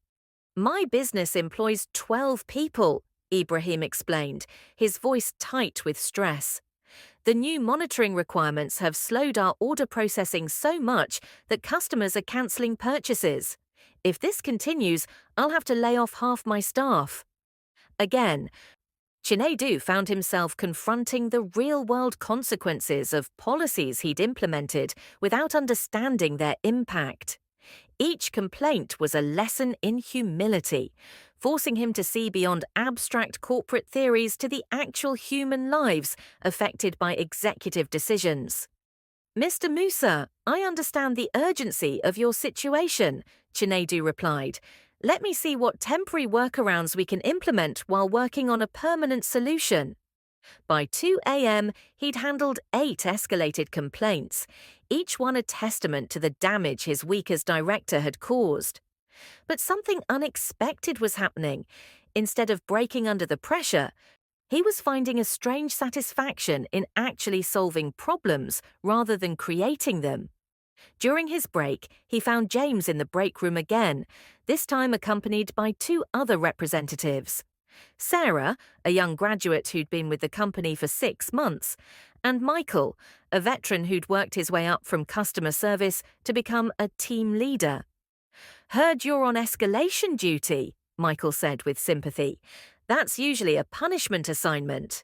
S1: My business employs 12 people, Ibrahim explained, his voice tight with stress. The new monitoring requirements have slowed our order processing so much that customers are cancelling purchases. If this continues, I'll have to lay off half my staff. Again, Chinedu found himself confronting the real-world consequences of policies he'd implemented without understanding their impact. Each complaint was a lesson in humility, forcing him to see beyond abstract corporate theories to the actual human lives affected by executive decisions. Mr. Musa, I understand the urgency of your situation, Chinedu replied. Let me see what temporary workarounds we can implement while working on a permanent solution. By 2 a.m., he'd handled 8 escalated complaints, each one a testament to the damage his week as director had caused. But something unexpected was happening. Instead of breaking under the pressure, he was finding a strange satisfaction in actually solving problems rather than creating them. During his break, he found James in the break room again, this time accompanied by 2 other representatives. Sarah, a young graduate who'd been with the company for 6 months, and Michael, a veteran who'd worked his way up from customer service to become a team leader. "Heard you're on escalation duty," Michael said with sympathy. "That's usually a punishment assignment."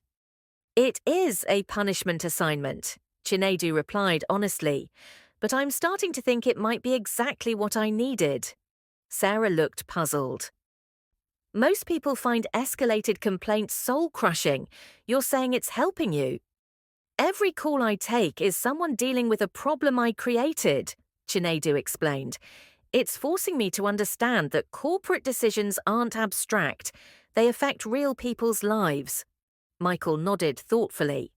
S1: "It is a punishment assignment," Chinedu replied honestly, "but I'm starting to think it might be exactly what I needed." Sarah looked puzzled. "Most people find escalated complaints soul-crushing. You're saying it's helping you." "Every call I take is someone dealing with a problem I created," Chinedu explained. "It's forcing me to understand that corporate decisions aren't abstract. They affect real people's lives." Michael nodded thoughtfully.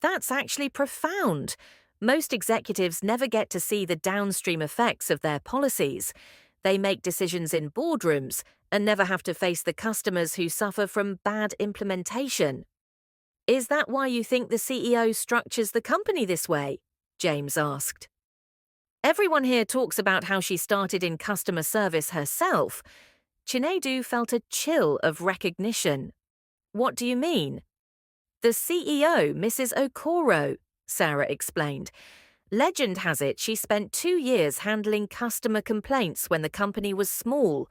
S1: "That's actually profound. Most executives never get to see the downstream effects of their policies. They make decisions in boardrooms and never have to face the customers who suffer from bad implementation." "Is that why you think the CEO structures the company this way?" James asked. "Everyone here talks about how she started in customer service herself." Chinedu felt a chill of recognition. "What do you mean?" "The CEO, Mrs. Okoro," Sarah explained. "Legend has it she spent 2 years handling customer complaints when the company was small.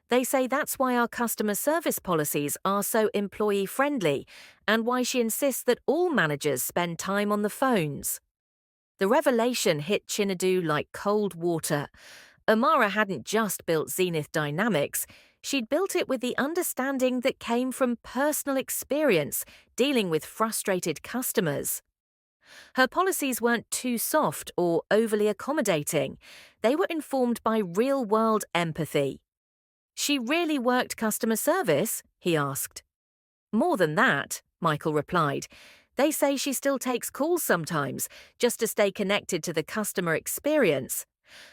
S1: They say that's why our customer service policies are so employee-friendly and why she insists that all managers spend time on the phones." The revelation hit Chinedu like cold water. Amara hadn't just built Zenith Dynamics, she'd built it with the understanding that came from personal experience dealing with frustrated customers. Her policies weren't too soft or overly accommodating. They were informed by real-world empathy. "She really worked customer service?" he asked. "More than that," Michael replied. "They say she still takes calls sometimes, just to stay connected to the customer experience.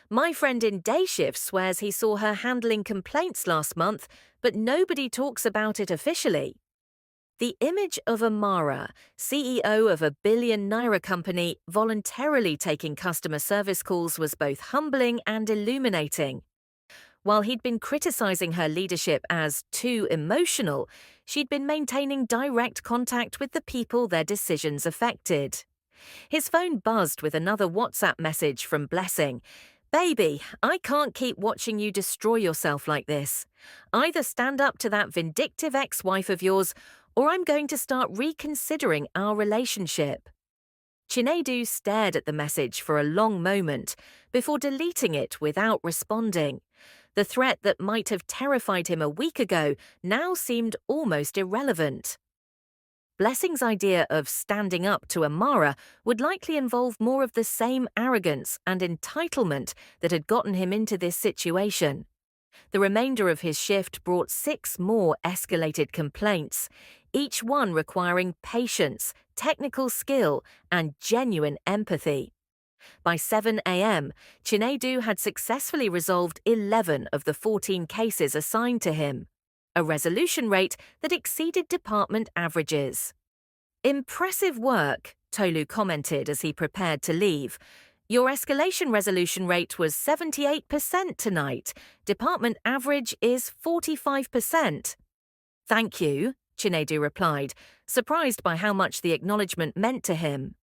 S1: My friend in day shift swears he saw her handling complaints last month, but nobody talks about it officially." The image of Amara, CEO of a billion-naira company, voluntarily taking customer service calls was both humbling and illuminating. While he'd been criticizing her leadership as too emotional, she'd been maintaining direct contact with the people their decisions affected. His phone buzzed with another WhatsApp message from Blessing. "Baby, I can't keep watching you destroy yourself like this. Either stand up to that vindictive ex-wife of yours, or I'm going to start reconsidering our relationship." Chinedu stared at the message for a long moment before deleting it without responding. The threat that might have terrified him a week ago now seemed almost irrelevant. Blessing's idea of standing up to Amara would likely involve more of the same arrogance and entitlement that had gotten him into this situation. The remainder of his shift brought 6 more escalated complaints, each one requiring patience, technical skill, and genuine empathy. By 7 a.m., Chinedu had successfully resolved 11 of the 14 cases assigned to him, a resolution rate that exceeded department averages. "Impressive work," Tolu commented as he prepared to leave. "Your escalation resolution rate was 78% tonight. Department average is 45%. "Thank you," Chinedu replied, surprised by how much the acknowledgement meant to him.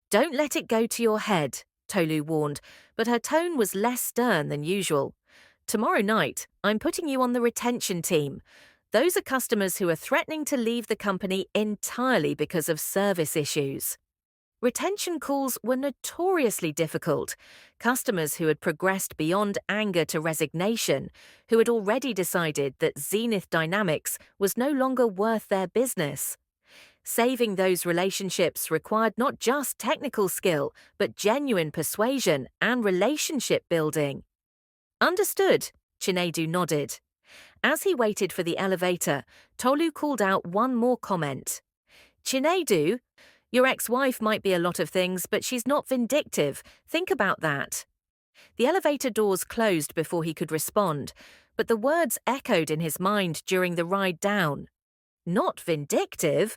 S1: "Don't let it go to your head," Tolu warned, but her tone was less stern than usual. "Tomorrow night, I'm putting you on the retention team. Those are customers who are threatening to leave the company entirely because of service issues." Retention calls were notoriously difficult. Customers who had progressed beyond anger to resignation, who had already decided that Zenith Dynamics was no longer worth their business. Saving those relationships required not just technical skill, but genuine persuasion and relationship building. "Understood," Chinedu nodded. As he waited for the elevator, Tolu called out one more comment. "Chinedu, your ex-wife might be a lot of things, but she's not vindictive. Think about that." The elevator doors closed before he could respond, but the words echoed in his mind during the ride down. Not vindictive?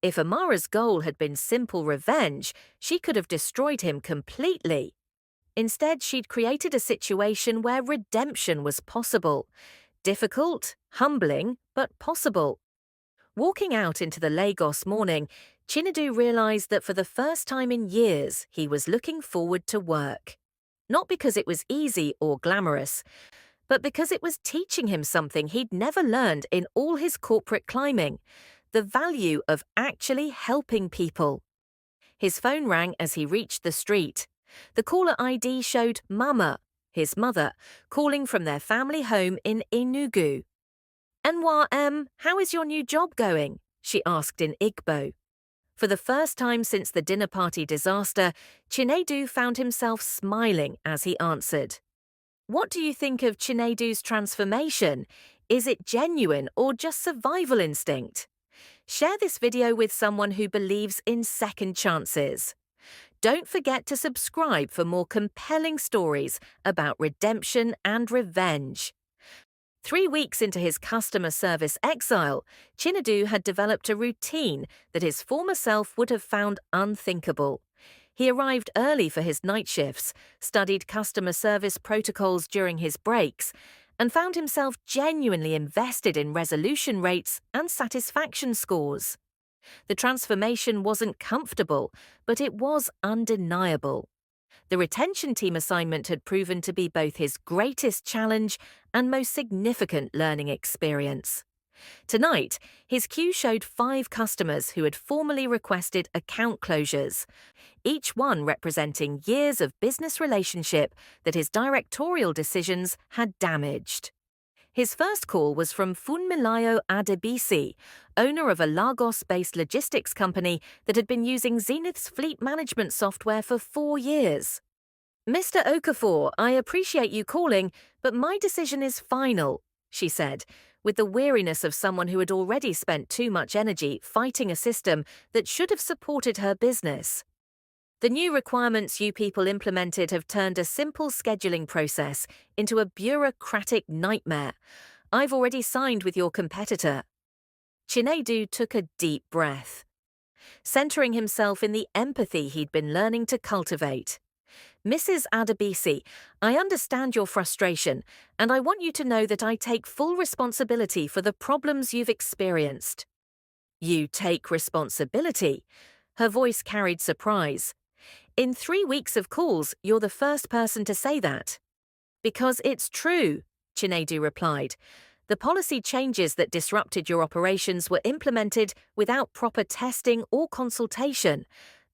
S1: If Amara's goal had been simple revenge, she could have destroyed him completely. Instead, she'd created a situation where redemption was possible. Difficult, humbling, but possible. Walking out into the Lagos morning, Chinedu realized that for the first time in years, he was looking forward to work. Not because it was easy or glamorous, but because it was teaching him something he'd never learned in all his corporate climbing: the value of actually helping people. His phone rang as he reached the street. The caller ID showed Mama, his mother, calling from their family home in Enugu. "Nwa, how is your new job going?" she asked in Igbo. For the first time since the dinner party disaster, Chinedu found himself smiling as he answered. "What do you think of Chinedu's transformation? Is it genuine or just survival instinct?" Share this video with someone who believes in second chances. Don't forget to subscribe for more compelling stories about redemption and revenge. 3 weeks into his customer service exile, Chinedu had developed a routine that his former self would have found unthinkable. He arrived early for his night shifts, studied customer service protocols during his breaks, and found himself genuinely invested in resolution rates and satisfaction scores. The transformation wasn't comfortable, but it was undeniable. The retention team assignment had proven to be both his greatest challenge and most significant learning experience. Tonight, his queue showed 5 customers who had formally requested account closures, each one representing years of business relationship that his directorial decisions had damaged. His first call was from Funmilayo Adebisi, owner of a Lagos-based logistics company that had been using Zenith's fleet management software for 4 years. "Mr. Okafor, I appreciate you calling, but my decision is final," she said, with the weariness of someone who had already spent too much energy fighting a system that should have supported her business. "The new requirements you people implemented have turned a simple scheduling process into a bureaucratic nightmare. I've already signed with your competitor." Chinedu took a deep breath, centering himself in the empathy he'd been learning to cultivate. "Mrs. Adebisi, I understand your frustration, and I want you to know that I take full responsibility for the problems you've experienced." "You take responsibility?" Her voice carried surprise. "In 3 weeks of calls, you're the first person to say that." "Because it's true," Chinedu replied. "The policy changes that disrupted your operations were implemented without proper testing or consultation.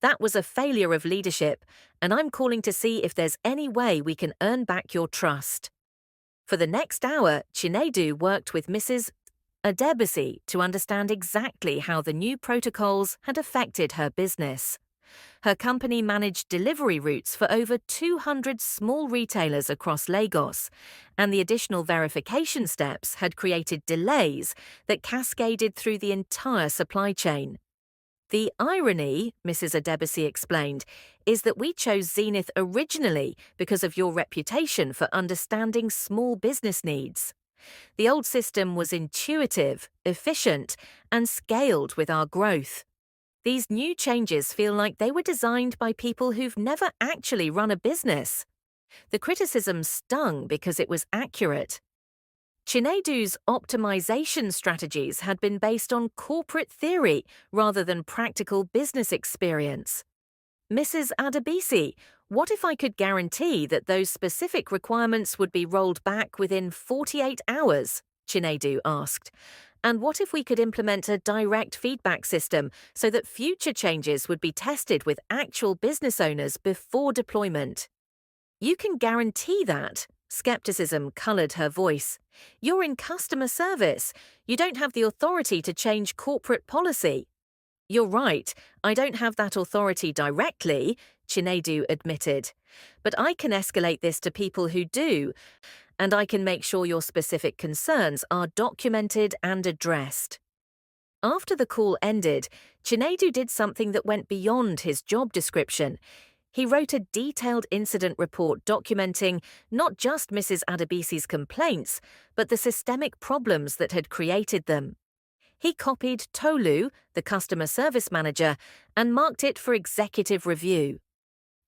S1: That was a failure of leadership, and I'm calling to see if there's any way we can earn back your trust." For the next hour, Chinedu worked with Mrs. Adebisi to understand exactly how the new protocols had affected her business. Her company managed delivery routes for over 200 small retailers across Lagos, and the additional verification steps had created delays that cascaded through the entire supply chain. "The irony," Mrs. Adebisi explained, "is that we chose Zenith originally because of your reputation for understanding small business needs. The old system was intuitive, efficient, and scaled with our growth. These new changes feel like they were designed by people who've never actually run a business." The criticism stung because it was accurate. Chinedu's optimization strategies had been based on corporate theory rather than practical business experience. "Mrs. Adebisi, what if I could guarantee that those specific requirements would be rolled back within 48 hours?" Chinedu asked. "And what if we could implement a direct feedback system so that future changes would be tested with actual business owners before deployment?" "You can guarantee that?" Skepticism colored her voice. "You're in customer service. You don't have the authority to change corporate policy." "You're right, I don't have that authority directly," Chinedu admitted. "But I can escalate this to people who do, and I can make sure your specific concerns are documented and addressed." After the call ended, Chinedu did something that went beyond his job description. He wrote a detailed incident report documenting not just Mrs. Adebisi's complaints, but the systemic problems that had created them. He copied Tolu, the customer service manager, and marked it for executive review.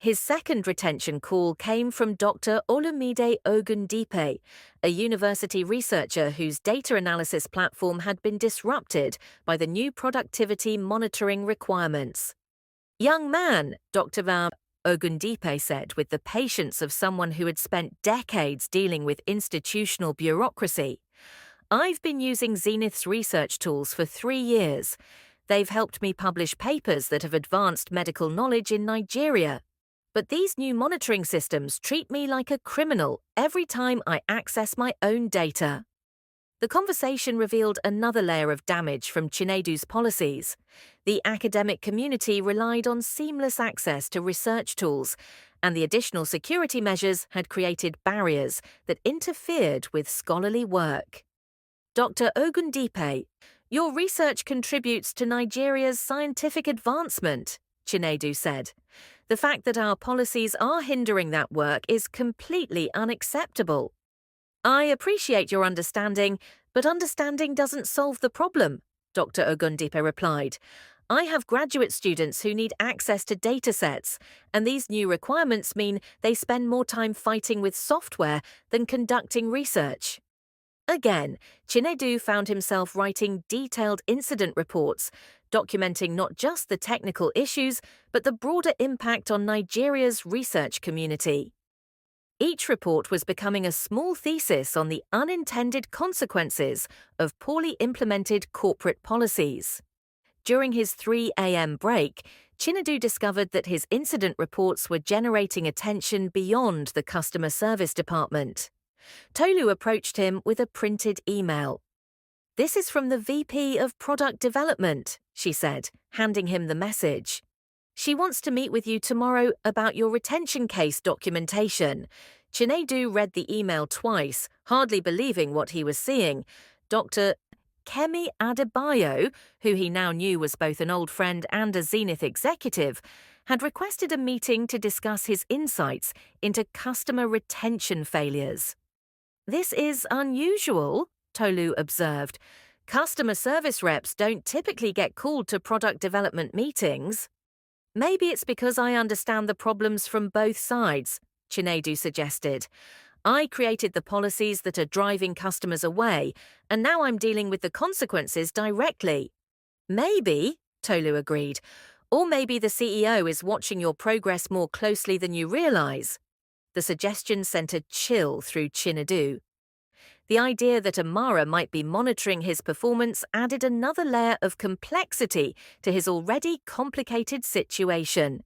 S1: His second retention call came from Dr. Olumide Ogundipe, a university researcher whose data analysis platform had been disrupted by the new productivity monitoring requirements. "Young man," Dr. Ogundipe said with the patience of someone who had spent decades dealing with institutional bureaucracy, "I've been using Zenith's research tools for 3 years. They've helped me publish papers that have advanced medical knowledge in Nigeria. But these new monitoring systems treat me like a criminal every time I access my own data." The conversation revealed another layer of damage from Chinedu's policies. The academic community relied on seamless access to research tools, and the additional security measures had created barriers that interfered with scholarly work. "Dr. Ogundipe, your research contributes to Nigeria's scientific advancement," Chinedu said. "The fact that our policies are hindering that work is completely unacceptable." "I appreciate your understanding, but understanding doesn't solve the problem," Dr. Ogundipe replied. "I have graduate students who need access to datasets, and these new requirements mean they spend more time fighting with software than conducting research." Again, Chinedu found himself writing detailed incident reports, documenting not just the technical issues, but the broader impact on Nigeria's research community. Each report was becoming a small thesis on the unintended consequences of poorly implemented corporate policies. During his 3 a.m. break, Chinedu discovered that his incident reports were generating attention beyond the customer service department. Tolu approached him with a printed email. "This is from the VP of Product Development," she said, handing him the message. "She wants to meet with you tomorrow about your retention case documentation." Chinedu read the email twice, hardly believing what he was seeing. Dr. Kemi Adebayo, who he now knew was both an old friend and a Zenith executive, had requested a meeting to discuss his insights into customer retention failures. "This is unusual," Tolu observed. "Customer service reps don't typically get called to product development meetings." "Maybe it's because I understand the problems from both sides," Chinedu suggested. "I created the policies that are driving customers away, and now I'm dealing with the consequences directly." "Maybe," Tolu agreed. "Or maybe the CEO is watching your progress more closely than you realize." The suggestion sent a chill through Chinedu. The idea that Amara might be monitoring his performance added another layer of complexity to his already complicated situation.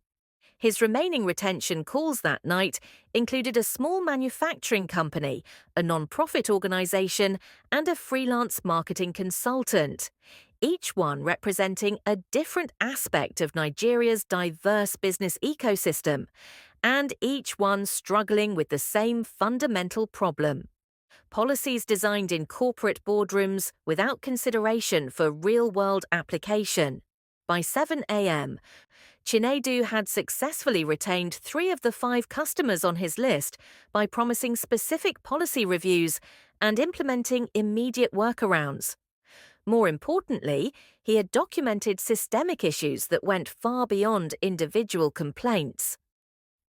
S1: His remaining retention calls that night included a small manufacturing company, a non-profit organization, and a freelance marketing consultant, each one representing a different aspect of Nigeria's diverse business ecosystem, and each one struggling with the same fundamental problem: policies designed in corporate boardrooms without consideration for real-world application. By 7 a.m., Chinedu had successfully retained 3 of the 5 customers on his list by promising specific policy reviews and implementing immediate workarounds. More importantly, he had documented systemic issues that went far beyond individual complaints.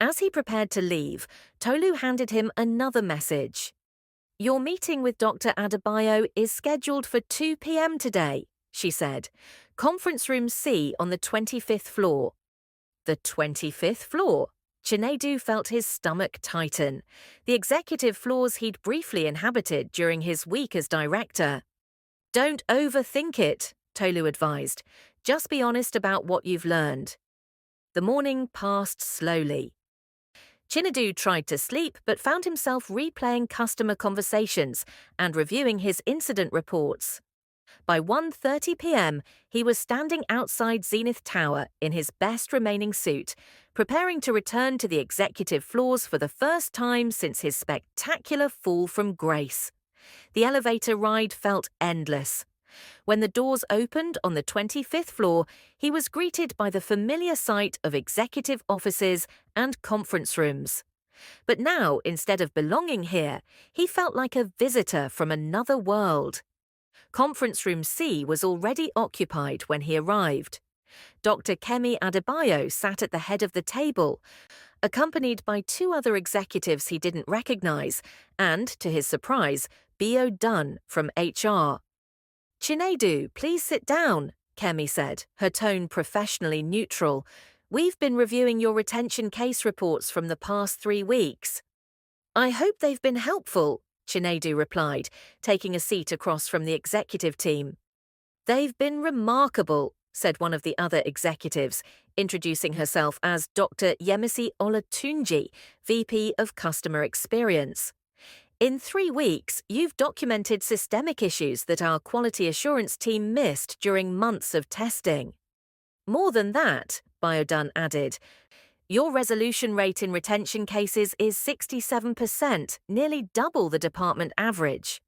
S1: As he prepared to leave, Tolu handed him another message. "Your meeting with Dr. Adebayo is scheduled for 2 p.m. today," she said. "Conference room C on the 25th floor." The 25th floor? Chinedu felt his stomach tighten. The executive floors he'd briefly inhabited during his week as director. "Don't overthink it," Tolu advised. "Just be honest about what you've learned." The morning passed slowly. Chinedu tried to sleep but found himself replaying customer conversations and reviewing his incident reports. By 1:30 p.m., he was standing outside Zenith Tower in his best remaining suit, preparing to return to the executive floors for the first time since his spectacular fall from grace. The elevator ride felt endless. When the doors opened on the 25th floor, he was greeted by the familiar sight of executive offices and conference rooms. But now, instead of belonging here, he felt like a visitor from another world. Conference room C was already occupied when he arrived. Dr. Kemi Adebayo sat at the head of the table, accompanied by two other executives he didn't recognize, and, to his surprise, Bio Dunn from HR. "Chinedu, please sit down," Kemi said, her tone professionally neutral. "We've been reviewing your retention case reports from the past 3 weeks." "I hope they've been helpful," Chinedu replied, taking a seat across from the executive team. "They've been remarkable," said one of the other executives, introducing herself as Dr. Yemisi Olatunji, VP of Customer Experience. "In 3 weeks, you've documented systemic issues that our quality assurance team missed during months of testing." "More than that," Biodun added, "your resolution rate in retention cases is 67%, nearly double the department average."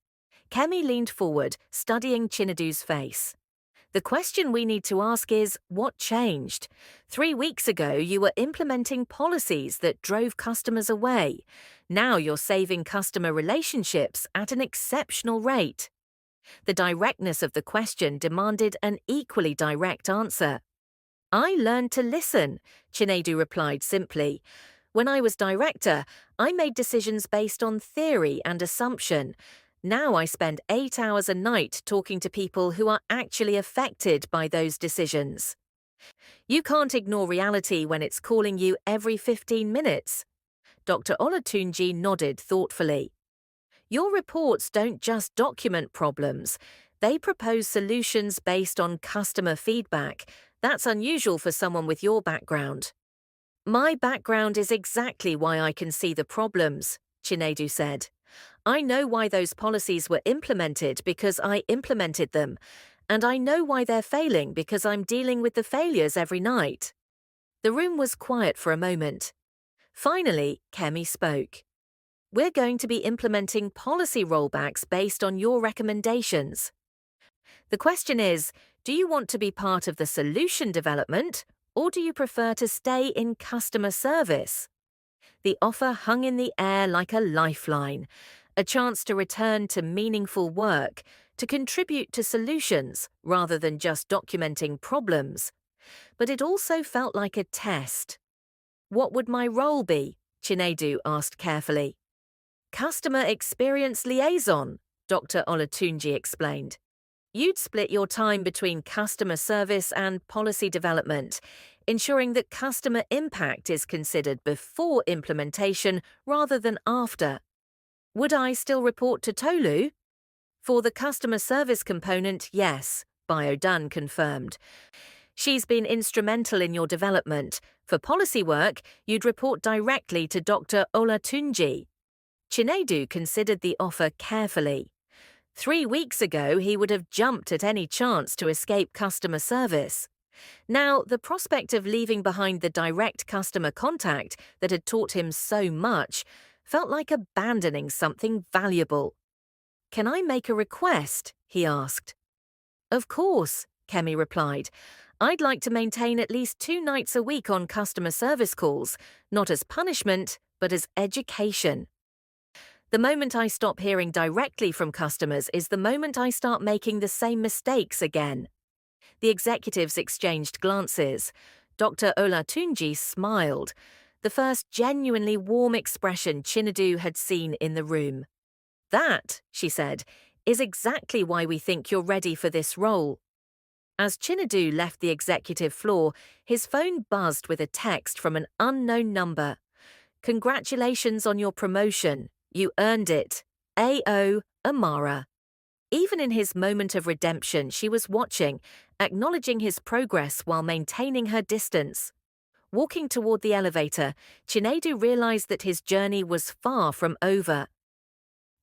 S1: Kemi leaned forward, studying Chinedu's face. "The question we need to ask is, what changed? 3 weeks ago, you were implementing policies that drove customers away. Now you're saving customer relationships at an exceptional rate." The directness of the question demanded an equally direct answer. "I learned to listen," Chinedu replied simply. "When I was director, I made decisions based on theory and assumption. Now I spend 8 hours a night talking to people who are actually affected by those decisions." "You can't ignore reality when it's calling you every 15 minutes. Dr. Olatunji nodded thoughtfully. "Your reports don't just document problems. They propose solutions based on customer feedback. That's unusual for someone with your background." "My background is exactly why I can see the problems," Chinedu said. "I know why those policies were implemented because I implemented them, and I know why they're failing because I'm dealing with the failures every night." The room was quiet for a moment. Finally, Kemi spoke. "We're going to be implementing policy rollbacks based on your recommendations. The question is, do you want to be part of the solution development, or do you prefer to stay in customer service?" The offer hung in the air like a lifeline, a chance to return to meaningful work, to contribute to solutions rather than just documenting problems. But it also felt like a test. "What would my role be?" Chinedu asked carefully. "Customer Experience Liaison," Dr. Olatunji explained. "You'd split your time between customer service and policy development, ensuring that customer impact is considered before implementation rather than after." "Would I still report to Tolu?" "For the customer service component, yes," Biodun confirmed. "She's been instrumental in your development. For policy work, you'd report directly to Dr. Olatunji." Chinedu considered the offer carefully. 3 weeks ago, he would have jumped at any chance to escape customer service. Now, the prospect of leaving behind the direct customer contact that had taught him so much felt like abandoning something valuable. "Can I make a request?" he asked. "Of course," Kemi replied. "I'd like to maintain at least 2 nights a week on customer service calls, not as punishment, but as education. The moment I stop hearing directly from customers is the moment I start making the same mistakes again." The executives exchanged glances. Dr. Olatunji smiled, the first genuinely warm expression Chinedu had seen in the room. "That," she said, "is exactly why we think you're ready for this role." As Chinedu left the executive floor, his phone buzzed with a text from an unknown number. "Congratulations on your promotion. You earned it. A.O. Amara." Even in his moment of redemption, she was watching, acknowledging his progress while maintaining her distance. Walking toward the elevator, Chinedu realized that his journey was far from over.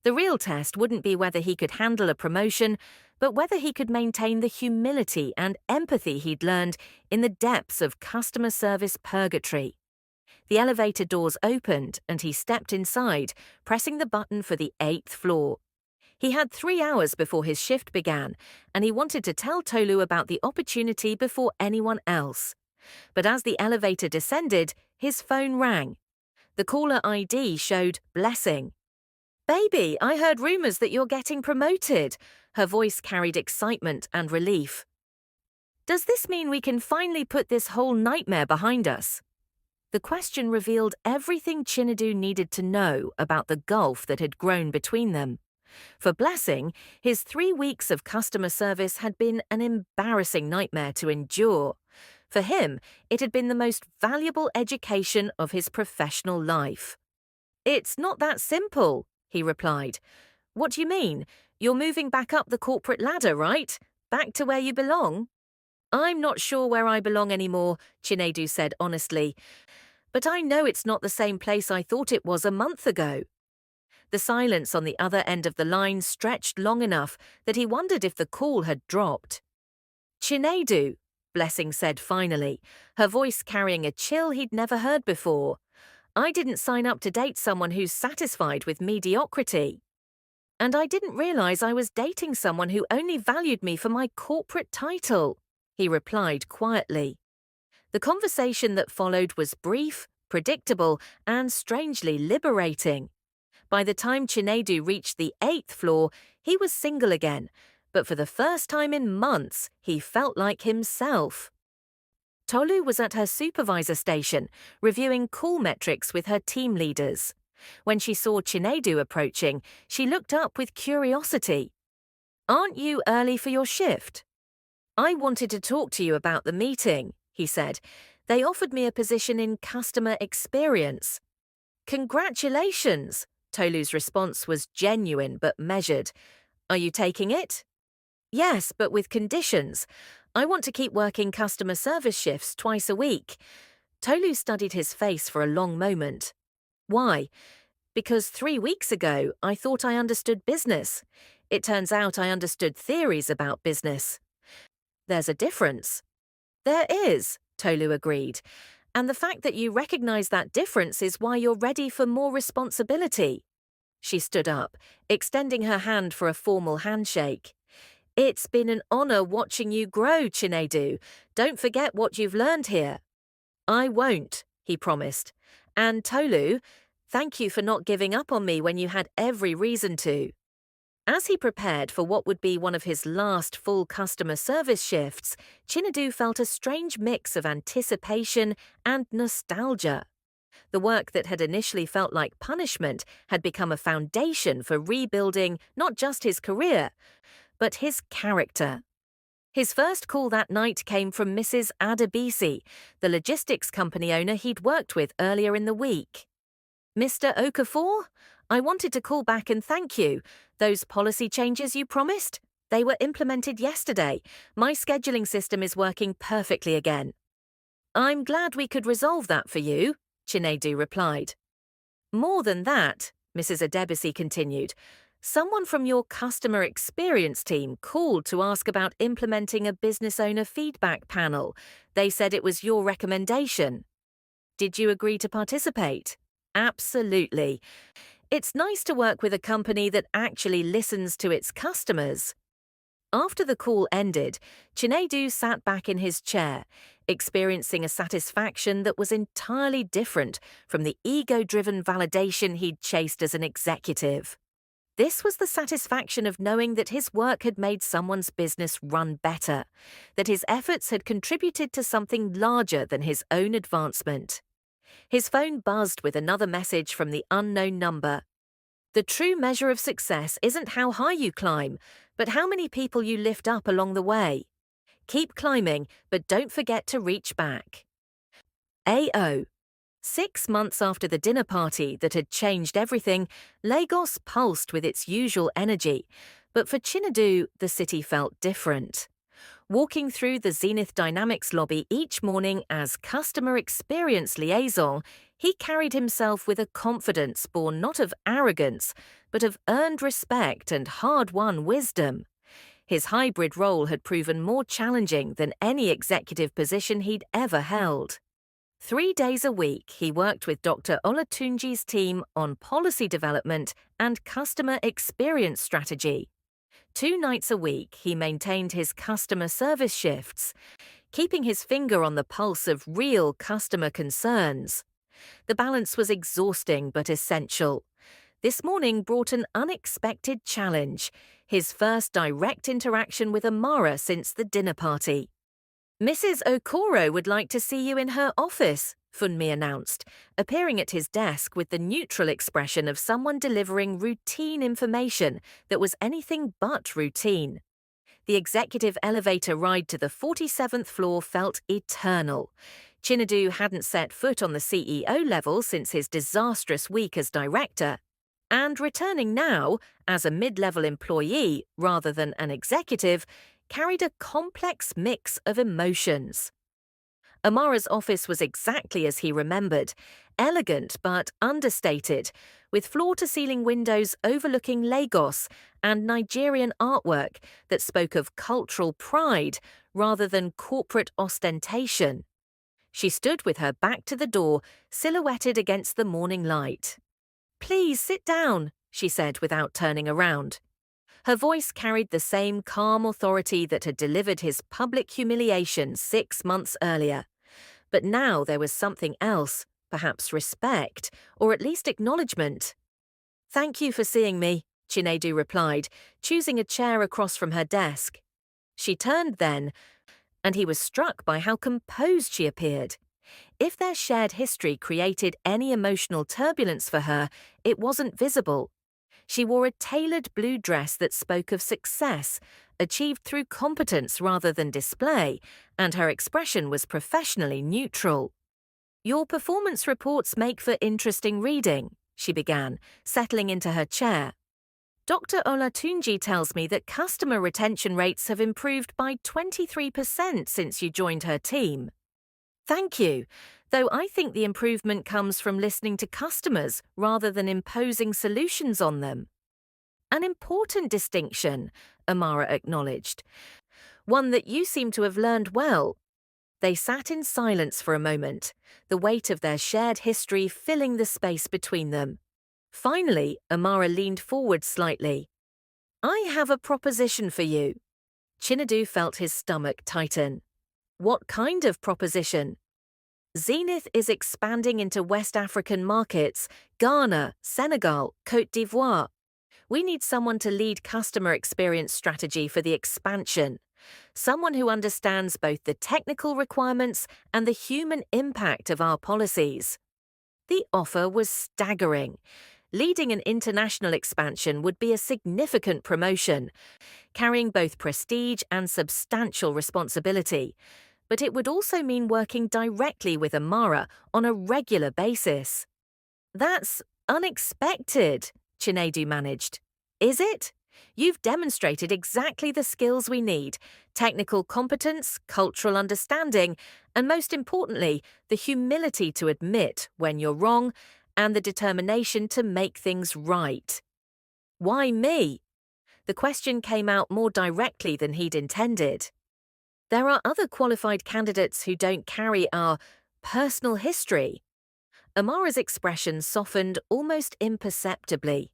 S1: The real test wouldn't be whether he could handle a promotion, but whether he could maintain the humility and empathy he'd learned in the depths of customer service purgatory. The elevator doors opened and he stepped inside, pressing the button for the 8th floor. He had 3 hours before his shift began, and he wanted to tell Tolu about the opportunity before anyone else. But as the elevator descended, his phone rang. The caller ID showed Blessing. "Baby, I heard rumors that you're getting promoted." Her voice carried excitement and relief. Does this mean we can finally put this whole nightmare behind us? The question revealed everything Chinedu needed to know about the gulf that had grown between them. For Blessing, his 3 weeks of customer service had been an embarrassing nightmare to endure. For him, it had been the most valuable education of his professional life. "It's not that simple," he replied. "What do you mean? You're moving back up the corporate ladder, right? Back to where you belong?" "I'm not sure where I belong anymore," Chinedu said honestly. "But I know it's not the same place I thought it was a month ago." The silence on the other end of the line stretched long enough that he wondered if the call had dropped. "Chinedu," Blessing said finally, her voice carrying a chill he'd never heard before. "I didn't sign up to date someone who's satisfied with mediocrity. And I didn't realize I was dating someone who only valued me for my corporate title," he replied quietly. The conversation that followed was brief, predictable, and strangely liberating. By the time Chinedu reached the 8th floor, he was single again, but for the first time in months, he felt like himself. Tolu was at her supervisor station, reviewing call metrics with her team leaders. When she saw Chinedu approaching, she looked up with curiosity. "Aren't you early for your shift?" "I wanted to talk to you about the meeting," he said. "They offered me a position in customer experience." "Congratulations!" Tolu's response was genuine but measured. "Are you taking it?" "Yes, but with conditions. I want to keep working customer service shifts twice a week." Tolu studied his face for a long moment. "Why?" "Because 3 weeks ago, I thought I understood business. It turns out I understood theories about business." "There's a difference." "There is," Tolu agreed. "And the fact that you recognize that difference is why you're ready for more responsibility." She stood up, extending her hand for a formal handshake. "It's been an honor watching you grow, Chinedu. Don't forget what you've learned here." "I won't," he promised. "And Tolu, thank you for not giving up on me when you had every reason to." As he prepared for what would be one of his last full customer service shifts, Chinedu felt a strange mix of anticipation and nostalgia. The work that had initially felt like punishment had become a foundation for rebuilding not just his career, but his character. His first call that night came from Mrs. Adebisi, the logistics company owner he'd worked with earlier in the week. "Mr. Okafor, I wanted to call back and thank you. Those policy changes you promised? They were implemented yesterday. My scheduling system is working perfectly again." "I'm glad we could resolve that for you," Chinedu replied. "More than that," Mrs. Adebisi continued, "someone from your customer experience team called to ask about implementing a business owner feedback panel. They said it was your recommendation. Did you agree to participate?" "Absolutely. It's nice to work with a company that actually listens to its customers." After the call ended, Chinedu sat back in his chair, experiencing a satisfaction that was entirely different from the ego-driven validation he'd chased as an executive. This was the satisfaction of knowing that his work had made someone's business run better, that his efforts had contributed to something larger than his own advancement. His phone buzzed with another message from the unknown number. "The true measure of success isn't how high you climb, but how many people you lift up along the way. Keep climbing, but don't forget to reach back." AO. 6 months after the dinner party that had changed everything, Lagos pulsed with its usual energy, but for Chinedu, the city felt different. Walking through the Zenith Dynamics lobby each morning as customer experience liaison, he carried himself with a confidence born not of arrogance, but of earned respect and hard-won wisdom. His hybrid role had proven more challenging than any executive position he'd ever held. 3 days a week, he worked with Dr. Olatunji's team on policy development and customer experience strategy. 2 nights a week, he maintained his customer service shifts, keeping his finger on the pulse of real customer concerns. The balance was exhausting but essential. This morning brought an unexpected challenge, his first direct interaction with Amara since the dinner party. Mrs. Okoro would like to see you in her office, Funmi announced, appearing at his desk with the neutral expression of someone delivering routine information that was anything but routine. The executive elevator ride to the 47th floor felt eternal. Chinedu hadn't set foot on the CEO level since his disastrous week as director, and returning now, as a mid-level employee rather than an executive, carried a complex mix of emotions. Amara's office was exactly as he remembered, elegant but understated, with floor-to-ceiling windows overlooking Lagos and Nigerian artwork that spoke of cultural pride rather than corporate ostentation. She stood with her back to the door, silhouetted against the morning light. "Please sit down," she said without turning around. Her voice carried the same calm authority that had delivered his public humiliation 6 months earlier. But now there was something else, perhaps respect, or at least acknowledgement. "Thank you for seeing me," Chinedu replied, choosing a chair across from her desk. She turned then, and he was struck by how composed she appeared. If their shared history created any emotional turbulence for her, it wasn't visible. She wore a tailored blue dress that spoke of success, achieved through competence rather than display, and her expression was professionally neutral. "Your performance reports make for interesting reading," she began, settling into her chair. "Dr. Olatunji tells me that customer retention rates have improved by 23% since you joined her team." "Thank you, though I think the improvement comes from listening to customers rather than imposing solutions on them." "An important distinction," Amara acknowledged. "One that you seem to have learned well." They sat in silence for a moment, the weight of their shared history filling the space between them. Finally, Amara leaned forward slightly. "I have a proposition for you." Chinedu felt his stomach tighten. "What kind of proposition?" "Zenith is expanding into West African markets, Ghana, Senegal, Côte d'Ivoire. We need someone to lead customer experience strategy for the expansion. Someone who understands both the technical requirements and the human impact of our policies." The offer was staggering. Leading an international expansion would be a significant promotion, carrying both prestige and substantial responsibility. But it would also mean working directly with Amara on a regular basis. "That's unexpected," Chinedu managed. "Is it? You've demonstrated exactly the skills we need: technical competence, cultural understanding, and most importantly, the humility to admit when you're wrong and the determination to make things right." "Why me?" The question came out more directly than he'd intended. "There are other qualified candidates who don't carry our personal history." Amara's expression softened almost imperceptibly.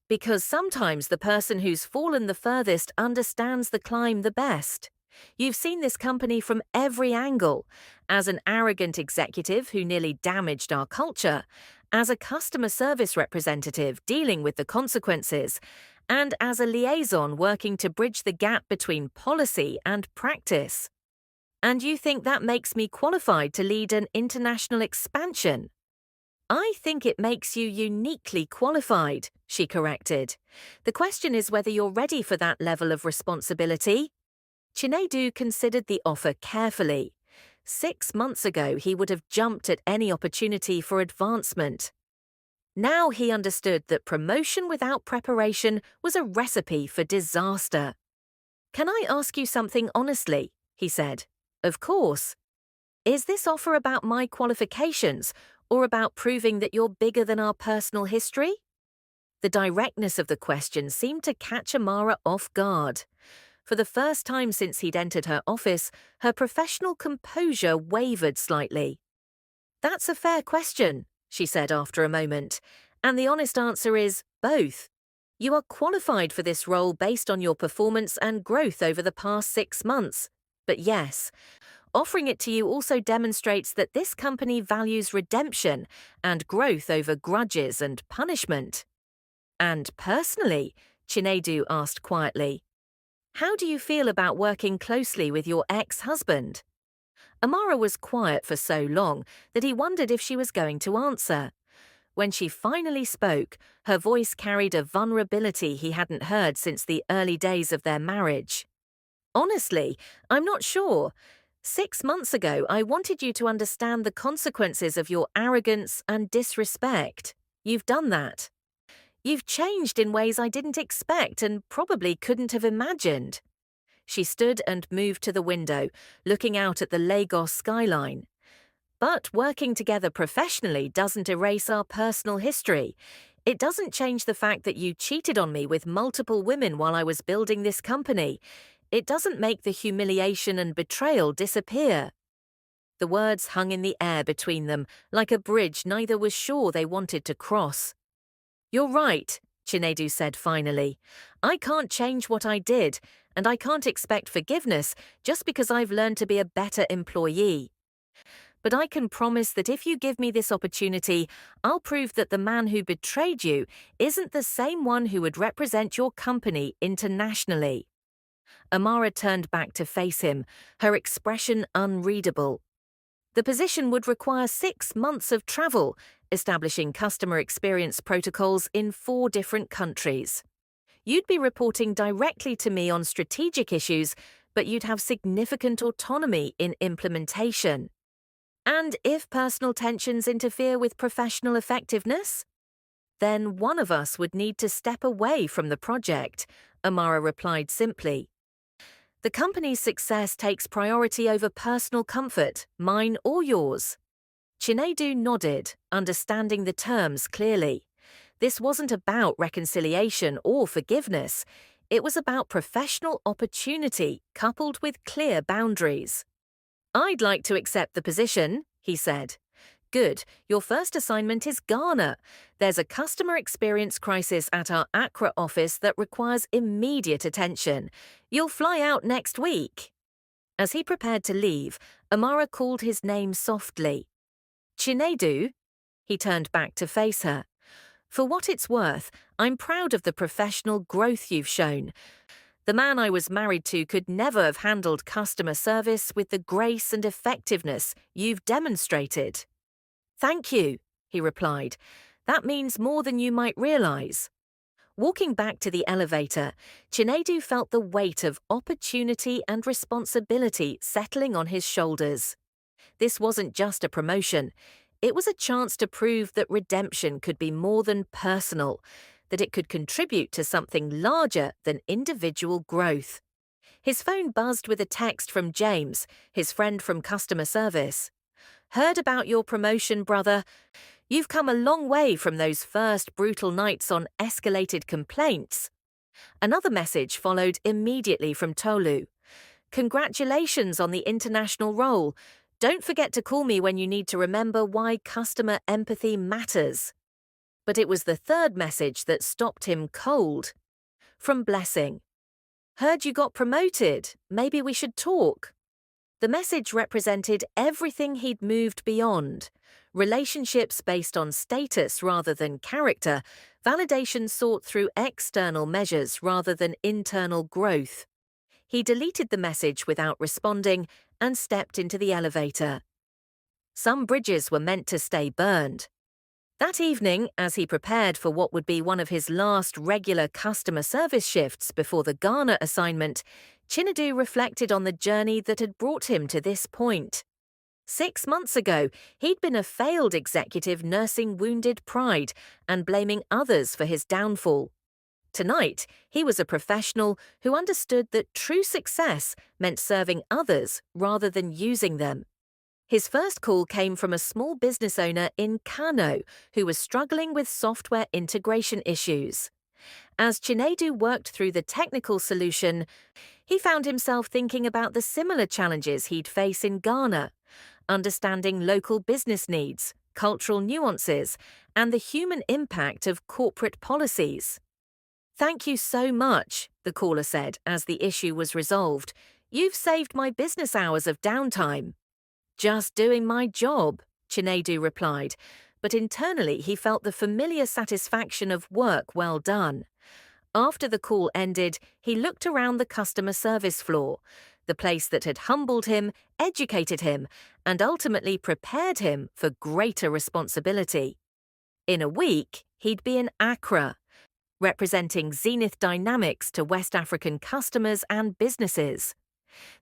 S1: "Because sometimes the person who's fallen the furthest understands the climb the best. You've seen this company from every angle: as an arrogant executive who nearly damaged our culture, as a customer service representative dealing with the consequences, and as a liaison working to bridge the gap between policy and practice. And you think that makes me qualified to lead an international expansion?" "I think it makes you uniquely qualified," she corrected. "The question is whether you're ready for that level of responsibility." Chinedu considered the offer carefully. 6 months ago, he would have jumped at any opportunity for advancement. Now he understood that promotion without preparation was a recipe for disaster. "Can I ask you something honestly?" he said. "Of course. Is this offer about my qualifications, or about proving that you're bigger than our personal history?" The directness of the question seemed to catch Amara off guard. For the first time since he'd entered her office, her professional composure wavered slightly. "That's a fair question," she said after a moment, "and the honest answer is both. You are qualified for this role based on your performance and growth over the past 6 months. But yes, offering it to you also demonstrates that this company values redemption and growth over grudges and punishment." "And personally?" Chinedu asked quietly. How do you feel about working closely with your ex-husband? Amara was quiet for so long that he wondered if she was going to answer. When she finally spoke, her voice carried a vulnerability he hadn't heard since the early days of their marriage. Honestly, I'm not sure. 6 months ago, I wanted you to understand the consequences of your arrogance and disrespect. You've done that. You've changed in ways I didn't expect and probably couldn't have imagined. She stood and moved to the window, looking out at the Lagos skyline. But working together professionally doesn't erase our personal history. It doesn't change the fact that you cheated on me with multiple women while I was building this company. It doesn't make the humiliation and betrayal disappear. The words hung in the air between them, like a bridge neither was sure they wanted to cross. You're right, Chinedu said finally. I can't change what I did, and I can't expect forgiveness just because I've learned to be a better employee. But I can promise that if you give me this opportunity, I'll prove that the man who betrayed you isn't the same one who would represent your company internationally. Amara turned back to face him, her expression unreadable. The position would require 6 months of travel, establishing customer experience protocols in 4 different countries. You'd be reporting directly to me on strategic issues, but you'd have significant autonomy in implementation. And if personal tensions interfere with professional effectiveness? Then one of us would need to step away from the project, Amara replied simply. The company's success takes priority over personal comfort, mine or yours. Chinedu nodded, understanding the terms clearly. This wasn't about reconciliation or forgiveness. It was about professional opportunity coupled with clear boundaries. I'd like to accept the position, he said. Good, your first assignment is Ghana. There's a customer experience crisis at our Accra office that requires immediate attention. You'll fly out next week. As he prepared to leave, Amara called his name softly. Chinedu? He turned back to face her. For what it's worth, I'm proud of the professional growth you've shown. The man I was married to could never have handled customer service with the grace and effectiveness you've demonstrated. Thank you, he replied. That means more than you might realize. Walking back to the elevator, Chinedu felt the weight of opportunity and responsibility settling on his shoulders. This wasn't just a promotion. It was a chance to prove that redemption could be more than personal, that it could contribute to something larger than individual growth. His phone buzzed with a text from James, his friend from customer service. Heard about your promotion, brother. You've come a long way from those first brutal nights on escalated complaints. Another message followed immediately from Tolu. Congratulations on the international role. Don't forget to call me when you need to remember why customer empathy matters. But it was the third message that stopped him cold. From Blessing. Heard you got promoted. Maybe we should talk. The message represented everything he'd moved beyond. Relationships based on status rather than character, validation sought through external measures rather than internal growth. He deleted the message without responding and stepped into the elevator. Some bridges were meant to stay burned. That evening, as he prepared for what would be one of his last regular customer service shifts before the Ghana assignment, Chinedu reflected on the journey that had brought him to this point. 6 months ago, he'd been a failed executive nursing wounded pride and blaming others for his downfall. Tonight, he was a professional who understood that true success meant serving others rather than using them. His first call came from a small business owner in Kano who was struggling with software integration issues. As Chinedu worked through the technical solution, he found himself thinking about the similar challenges he'd face in Ghana, understanding local business needs, cultural nuances, and the human impact of corporate policies. Thank you so much, the caller said as the issue was resolved. You've saved my business hours of downtime. Just doing my job, Chinedu replied, but internally he felt the familiar satisfaction of work well done. After the call ended, he looked around the customer service floor, the place that had humbled him, educated him, and ultimately prepared him for greater responsibility. In a week, he'd be in Accra, representing Zenith Dynamics to West African customers and businesses.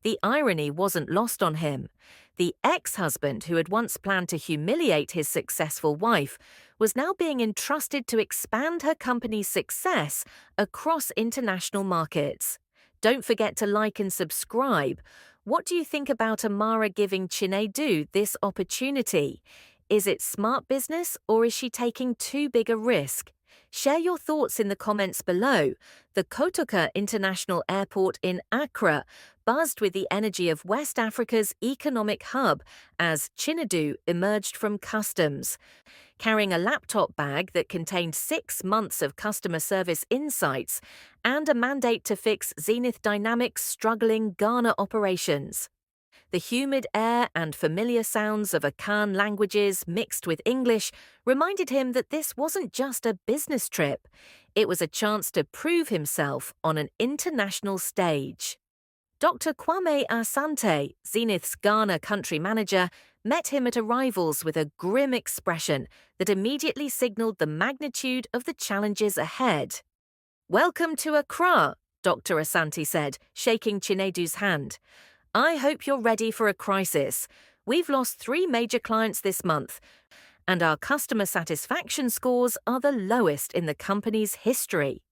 S1: The irony wasn't lost on him. The ex-husband who had once planned to humiliate his successful wife was now being entrusted to expand her company's success across international markets. Don't forget to like and subscribe. What do you think about Amara giving Chinedu this opportunity? Is it smart business or is she taking too big a risk? Share your thoughts in the comments below. The Kotoka International Airport in Accra buzzed with the energy of West Africa's economic hub as Chinedu emerged from customs. Carrying a laptop bag that contained 6 months of customer service insights and a mandate to fix Zenith Dynamics' struggling Ghana operations. The humid air and familiar sounds of Akan languages mixed with English reminded him that this wasn't just a business trip. It was a chance to prove himself on an international stage. Dr. Kwame Asante, Zenith's Ghana country manager, met him at arrivals with a grim expression that immediately signaled the magnitude of the challenges ahead. "Welcome to Accra," Dr. Asante said, shaking Chinedu's hand. "I hope you're ready for a crisis. We've lost 3 major clients this month, and our customer satisfaction scores are the lowest in the company's history."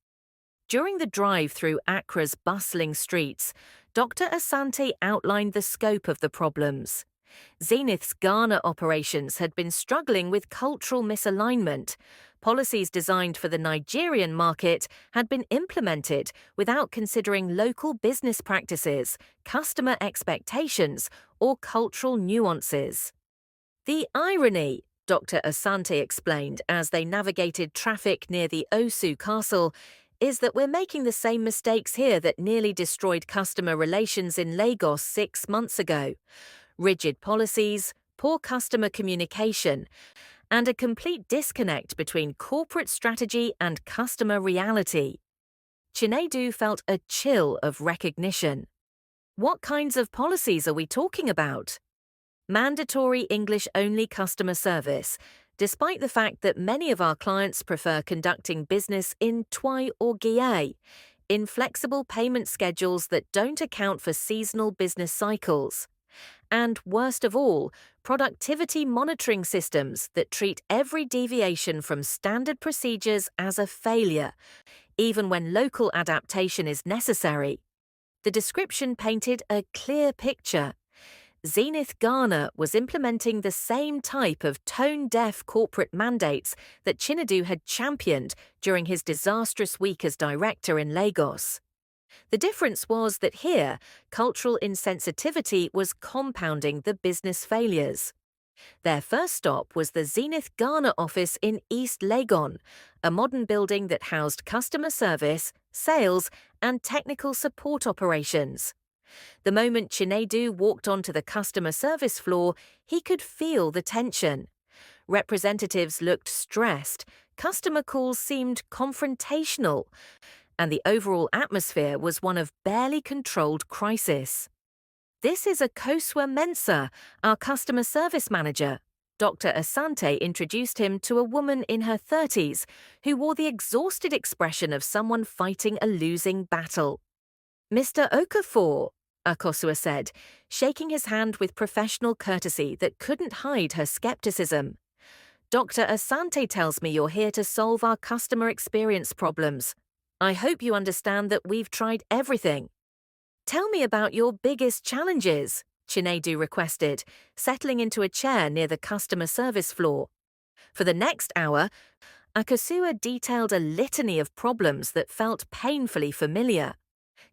S1: During the drive through Accra's bustling streets, Dr. Asante outlined the scope of the problems. Zenith's Ghana operations had been struggling with cultural misalignment. Policies designed for the Nigerian market had been implemented without considering local business practices, customer expectations, or cultural nuances. "The irony," Dr. Asante explained as they navigated traffic near the Osu Castle, "is that we're making the same mistakes here that nearly destroyed customer relations in Lagos 6 months ago. Rigid policies, poor customer communication, and a complete disconnect between corporate strategy and customer reality." Chinedu felt a chill of recognition. What kinds of policies are we talking about? Mandatory English-only customer service, despite the fact that many of our clients prefer conducting business in Twi or Guinea, inflexible payment schedules that don't account for seasonal business cycles. And worst of all, productivity monitoring systems that treat every deviation from standard procedures as a failure, even when local adaptation is necessary. The description painted a clear picture. Zenith Ghana was implementing the same type of tone-deaf corporate mandates that Chinedu had championed during his disastrous week as director in Lagos. The difference was that here, cultural insensitivity was compounding the business failures. Their first stop was the Zenith Ghana office in East Legon, a modern building that housed customer service, sales, and technical support operations. The moment Chinedu walked onto the customer service floor, he could feel the tension. Representatives looked stressed, customer calls seemed confrontational, and the overall atmosphere was one of barely controlled crisis. "This is Akosua Mensah, our customer service manager." Dr. Asante introduced him to a woman in her 30s who wore the exhausted expression of someone fighting a losing battle. "Mr. Okafor," Akosua said, shaking his hand with professional courtesy that couldn't hide her skepticism. "Dr. Asante tells me you're here to solve our customer experience problems. I hope you understand that we've tried everything." "Tell me about your biggest challenges," Chinedu requested, settling into a chair near the customer service floor. For the next hour, Akosua detailed a litany of problems that felt painfully familiar.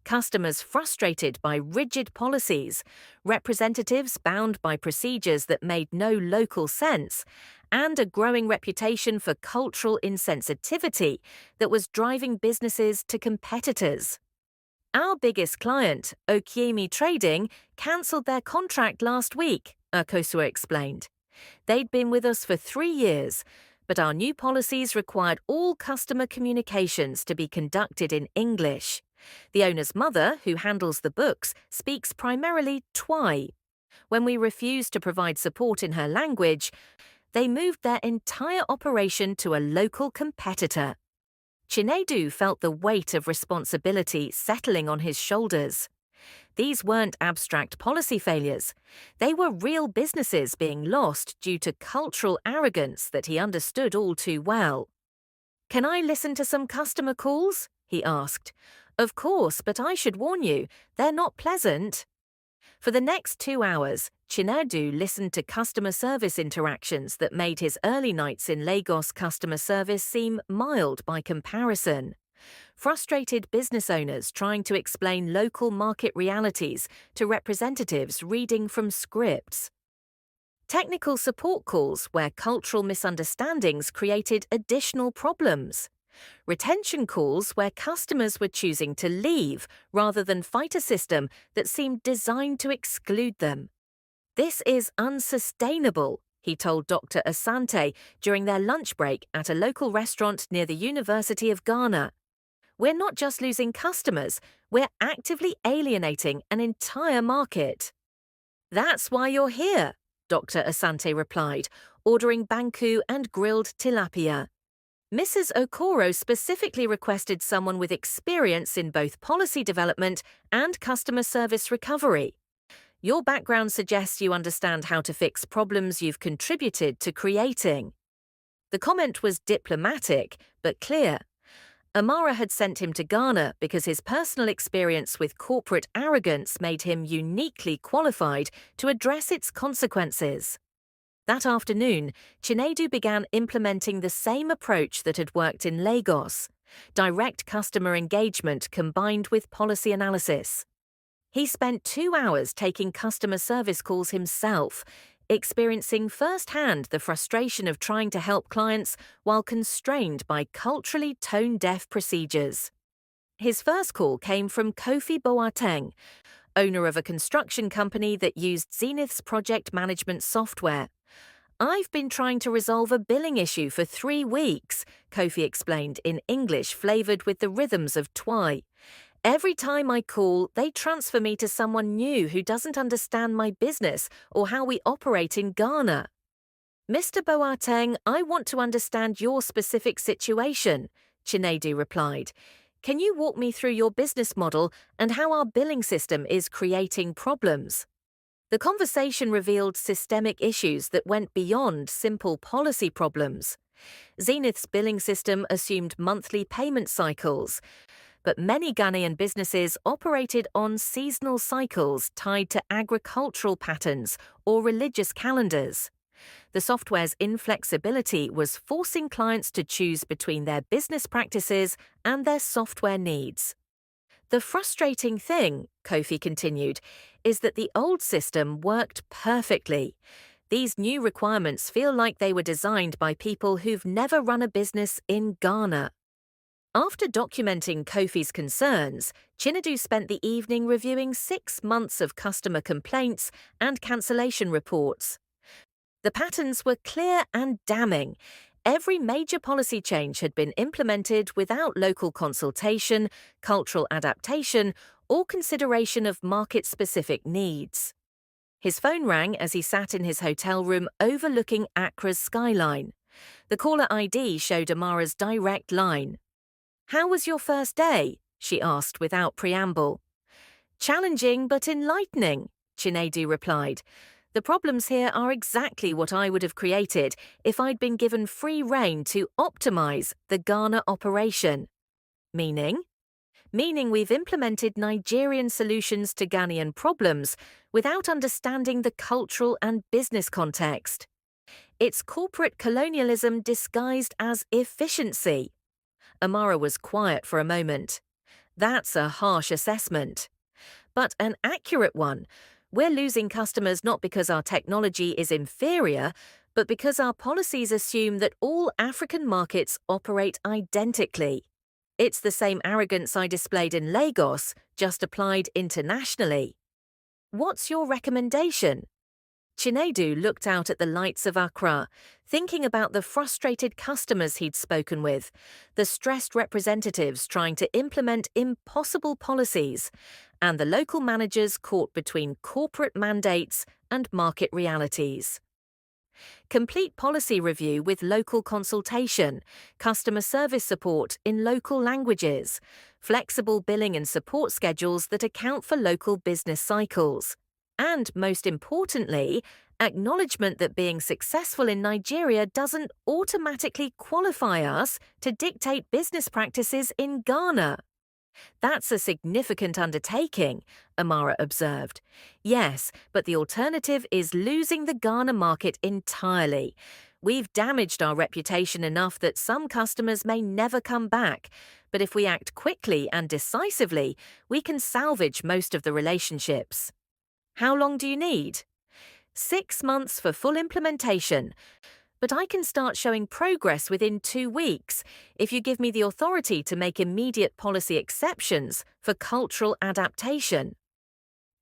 S1: Customers frustrated by rigid policies, representatives bound by procedures that made no local sense, and a growing reputation for cultural insensitivity that was driving businesses to competitors. "Our biggest client, Okiemi Trading, cancelled their contract last week," Akosua explained. "They'd been with us for 3 years, But our new policies required all customer communications to be conducted in English. The owner's mother, who handles the books, speaks primarily Twi. When we refused to provide support in her language, they moved their entire operation to a local competitor. Chinedu felt the weight of responsibility settling on his shoulders. These weren't abstract policy failures. They were real businesses being lost due to cultural arrogance that he understood all too well. "Can I listen to some customer calls?" he asked. "Of course, but I should warn you, they're not pleasant." For the next 2 hours, Chinedu listened to customer service interactions that made his early nights in Lagos customer service seem mild by comparison. Frustrated business owners trying to explain local market realities to representatives reading from scripts. Technical support calls where cultural misunderstandings created additional problems. Retention calls where customers were choosing to leave rather than fight a system that seemed designed to exclude them. "This is unsustainable," he told Dr. Asante during their lunch break at a local restaurant near the University of Ghana. "We're not just losing customers, we're actively alienating an entire market." "That's why you're here," Dr. Asante replied, ordering banku and grilled tilapia. Mrs. Okoro specifically requested someone with experience in both policy development and customer service recovery. "Your background suggests you understand how to fix problems you've contributed to creating." The comment was diplomatic, but clear. Amara had sent him to Ghana because his personal experience with corporate arrogance made him uniquely qualified to address its consequences. That afternoon, Chinedu began implementing the same approach that had worked in Lagos: direct customer engagement combined with policy analysis. He spent 2 hours taking customer service calls himself, experiencing firsthand the frustration of trying to help clients while constrained by culturally tone-deaf procedures. His first call came from Kofi Boateng, owner of a construction company that used Zenith's project management software. "I've been trying to resolve a billing issue for 3 weeks, Kofi explained in English flavored with the rhythms of Twi. "Every time I call, they transfer me to someone new who doesn't understand my business or how we operate in Ghana." "Mr. Boateng, I want to understand your specific situation," Chinedu replied. "Can you walk me through your business model and how our billing system is creating problems?" The conversation revealed systemic issues that went beyond simple policy problems. Zenith's billing system assumed monthly payment cycles, but many Ghanaian businesses operated on seasonal cycles tied to agricultural patterns or religious calendars. The software's inflexibility was forcing clients to choose between their business practices and their software needs. "The frustrating thing," Kofi continued, "is that the old system worked perfectly. These new requirements feel like they were designed by people who've never run a business in Ghana." After documenting Kofi's concerns, Chinedu spent the evening reviewing 6 months of customer complaints and cancellation reports. The patterns were clear and damning. Every major policy change had been implemented without local consultation, cultural adaptation, or consideration of market-specific needs. His phone rang as he sat in his hotel room overlooking Accra's skyline. The caller ID showed Amara's direct line. "How was your first day?" she asked without preamble. "Challenging but enlightening," Chinedu replied. "The problems here are exactly what I would have created if I'd been given free rein to optimize the Ghana operation." "Meaning?" "Meaning we've implemented Nigerian solutions to Ghanaian problems without understanding the cultural and business context. It's corporate colonialism disguised as efficiency." Amara was quiet for a moment. "That's a harsh assessment. But an accurate one. We're losing customers not because our technology is inferior, but because our policies assume that all African markets operate identically. It's the same arrogance I displayed in Lagos, just applied internationally." "What's your recommendation?" Chinedu looked out at the lights of Accra, thinking about the frustrated customers he'd spoken with, the stressed representatives trying to implement impossible policies, and the local managers caught between corporate mandates and market realities. Complete policy review with local consultation, customer service support in local languages, flexible billing and support schedules that account for local business cycles, and most importantly, acknowledgement that being successful in Nigeria doesn't automatically qualify us to dictate business practices in Ghana. That's a significant undertaking, Amara observed. Yes, but the alternative is losing the Ghana market entirely. We've damaged our reputation enough that some customers may never come back, but if we act quickly and decisively, we can salvage most of the relationships. How long do you need? 6 months for full implementation, but I can start showing progress within 2 weeks if you give me the authority to make immediate policy exceptions for cultural adaptation.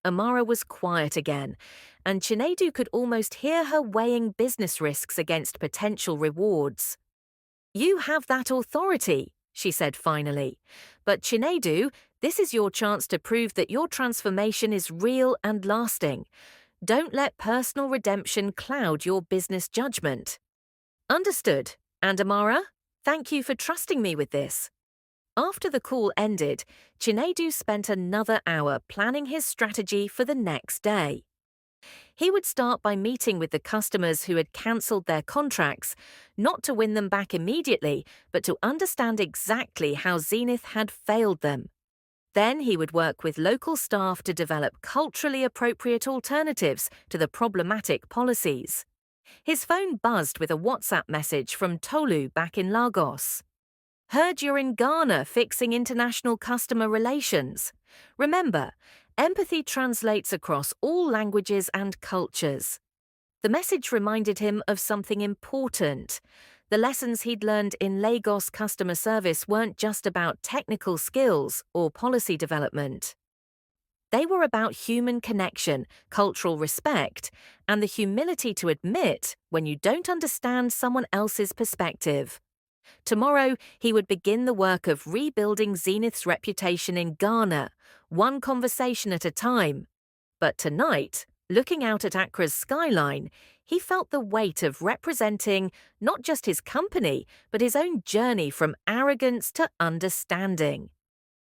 S1: Amara was quiet again, and Chinedu could almost hear her weighing business risks against potential rewards. You have that authority, she said finally. But Chinedu, this is your chance to prove that your transformation is real and lasting. Don't let personal redemption cloud your business judgment. Understood. And Amara, thank you for trusting me with this. After the call ended, Chinedu spent another hour planning his strategy for the next day. He would start by meeting with the customers who had cancelled their contracts, not to win them back immediately, but to understand exactly how Zenith had failed them. Then he would work with local staff to develop culturally appropriate alternatives to the problematic policies. His phone buzzed with a WhatsApp message from Tolu back in Lagos. Heard you're in Ghana fixing international customer relations. Remember, empathy translates across all languages and cultures. The message reminded him of something important. The lessons he'd learned in Lagos customer service weren't just about technical skills or policy development. They were about human connection, cultural respect, and the humility to admit when you don't understand someone else's perspective. Tomorrow, he would begin the work of rebuilding Zenith's reputation in Ghana, one conversation at a time. But tonight, looking out at Accra's skyline, he felt the weight of representing not just his company, but his own journey from arrogance to understanding.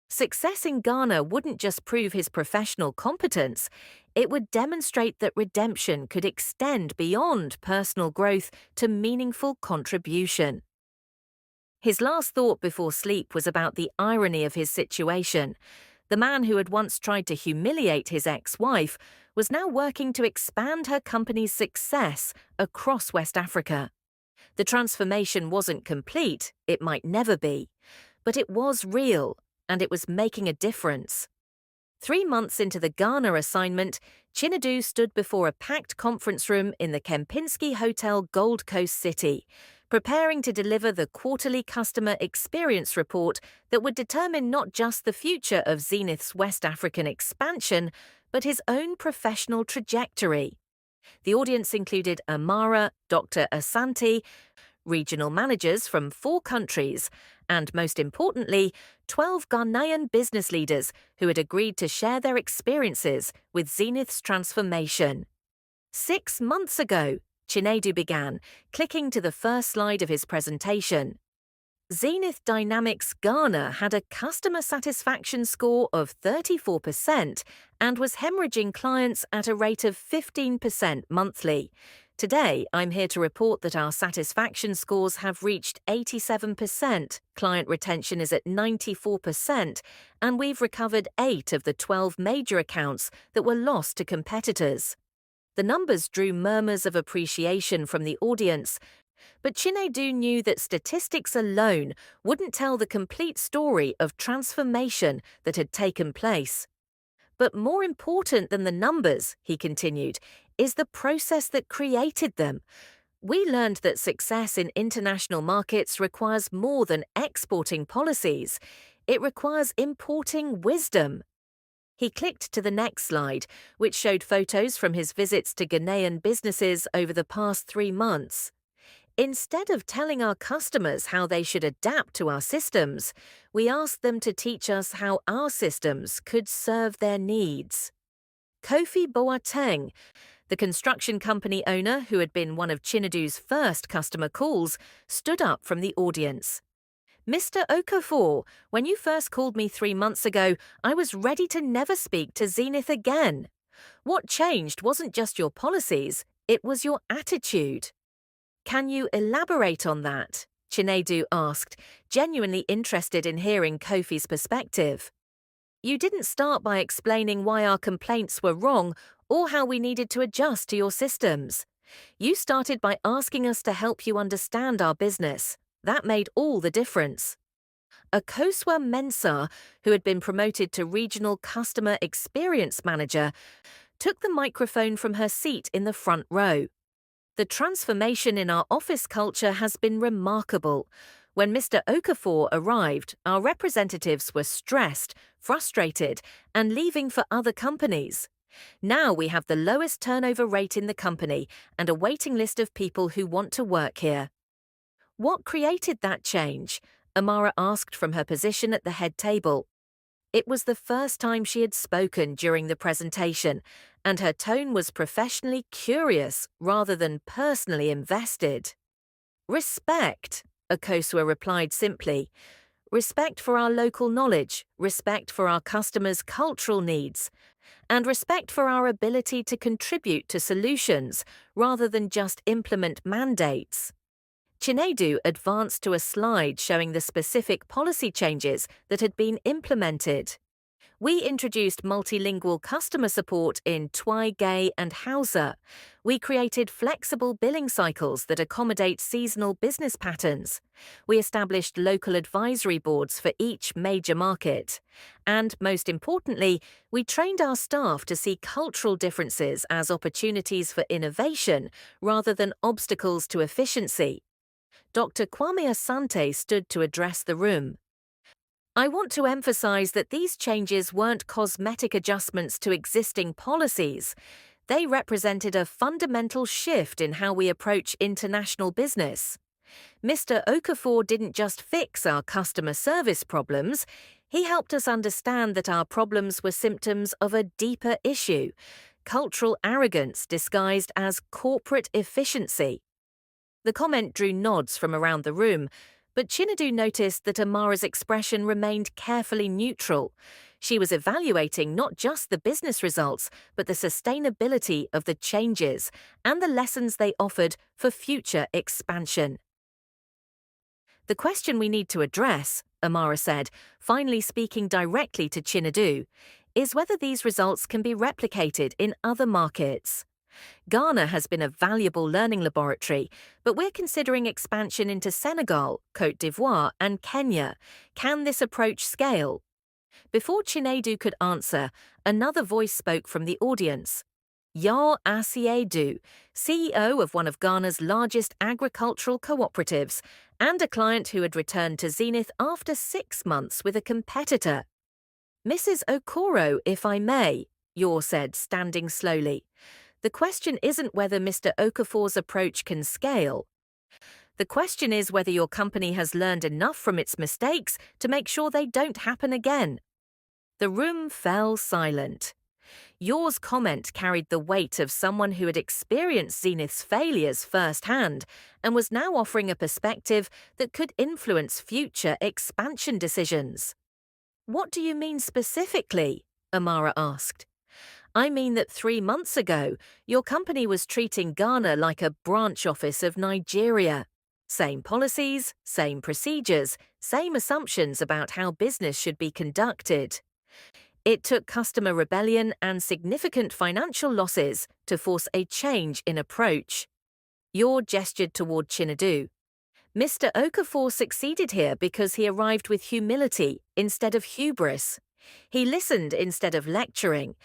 S1: Success in Ghana wouldn't just prove his professional competence, it would demonstrate that redemption could extend beyond personal growth to meaningful contribution. His last thought before sleep was about the irony of his situation. The man who had once tried to humiliate his ex-wife was now working to expand her company's success across West Africa. The transformation wasn't complete, it might never be, but it was real, and it was making a difference. 3 months into the Ghana assignment, Chinedu stood before a packed conference room in the Kempinski Hotel Gold Coast City, preparing to deliver the quarterly customer experience report that would determine not just the future of Zenith's West African expansion, but his own professional trajectory. The audience included Amara, Dr. Asante, regional managers from 4 countries, and most importantly, 12 Ghanaian business leaders who had agreed to share their experiences with Zenith's transformation. 6 months ago, Chinedu began, clicking to the first slide of his presentation. Zenith Dynamics Ghana had a customer satisfaction score of 34% and was hemorrhaging clients at a rate of 15% monthly. Today, I'm here to report that our satisfaction scores have reached 87%, client retention is at 94%, and we've recovered 8 of the 12 major accounts that were lost to competitors. The numbers drew murmurs of appreciation from the audience, but Chinedu knew that statistics alone wouldn't tell the complete story of transformation that had taken place. But more important than the numbers, he continued, is the process that created them. We learned that success in international markets requires more than exporting policies. It requires importing wisdom. He clicked to the next slide, which showed photos from his visits to Ghanaian businesses over the past 3 months. Instead of telling our customers how they should adapt to our systems, we asked them to teach us how our systems could serve their needs. Kofi Boateng, the construction company owner who had been one of Chinedu's first customer calls, stood up from the audience. Mr. Okafor, when you first called me 3 months ago, I was ready to never speak to Zenith again. What changed wasn't just your policies, it was your attitude. Can you elaborate on that? Chinedu asked, genuinely interested in hearing Kofi's perspective. You didn't start by explaining why our complaints were wrong or how we needed to adjust to your systems. You started by asking us to help you understand our business. That made all the difference. Akosua Mensah, who had been promoted to Regional Customer Experience Manager, took the microphone from her seat in the front row. The transformation in our office culture has been remarkable. When Mr. Okafor arrived, our representatives were stressed, frustrated, and leaving for other companies. Now we have the lowest turnover rate in the company and a waiting list of people who want to work here. What created that change? Amara asked from her position at the head table. It was the first time she had spoken during the presentation, and her tone was professionally curious rather than personally invested. Respect, Akosua replied simply. Respect for our local knowledge, respect for our customers' cultural needs, and respect for our ability to contribute to solutions rather than just implement mandates. Chinedu advanced to a slide showing the specific policy changes that had been implemented. We introduced multilingual customer support in Twi, Gay, and Hausa. We created flexible billing cycles that accommodate seasonal business patterns. We established local advisory boards for each major market. And most importantly, we trained our staff to see cultural differences as opportunities for innovation rather than obstacles to efficiency. Dr. Kwame Asante stood to address the room. I want to emphasize that these changes weren't cosmetic adjustments to existing policies. They represented a fundamental shift in how we approach international business. Mr. Okafor didn't just fix our customer service problems, he helped us understand that our problems were symptoms of a deeper issue, cultural arrogance disguised as corporate efficiency. The comment drew nods from around the room, but Chinedu noticed that Amara's expression remained carefully neutral. She was evaluating not just the business results, but the sustainability of the changes and the lessons they offered for future expansion. The question we need to address, Amara said, finally speaking directly to Chinedu, is whether these results can be replicated in other markets. Ghana has been a valuable learning laboratory, but we're considering expansion into Senegal, Côte d'Ivoire, and Kenya. Can this approach scale? Before Chinedu could answer, another voice spoke from the audience. Yar Asiedu, CEO of one of Ghana's largest agricultural cooperatives, and a client who had returned to Zenith after 6 months with a competitor. Mrs. Okoro, if I may, Yor said, standing slowly. The question isn't whether Mr. Okafor's approach can scale. The question is whether your company has learned enough from its mistakes to make sure they don't happen again. The room fell silent. Yor's comment carried the weight of someone who had experienced Zenith's failures firsthand and was now offering a perspective that could influence future expansion decisions. What do you mean specifically? Amara asked. I mean that 3 months ago, your company was treating Ghana like a branch office of Nigeria. Same policies, same procedures, same assumptions about how business should be conducted. It took customer rebellion and significant financial losses to force a change in approach. Yor gestured toward Chinedu. Mr. Okafor succeeded here because he arrived with humility instead of hubris. He listened instead of lecturing.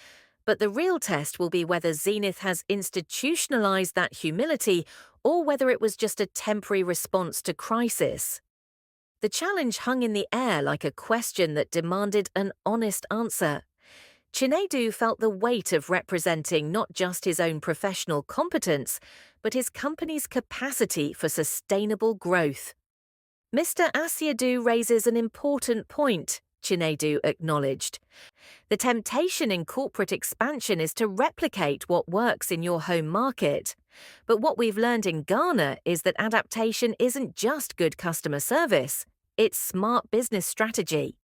S1: But the real test will be whether Zenith has institutionalized that humility or whether it was just a temporary response to crisis. The challenge hung in the air like a question that demanded an honest answer. Chinedu felt the weight of representing not just his own professional competence, but his company's capacity for sustainable growth. Mr. Asiadu raises an important point, Chinedu acknowledged. The temptation in corporate expansion is to replicate what works in your home market. But what we've learned in Ghana is that adaptation isn't just good customer service, it's smart business strategy.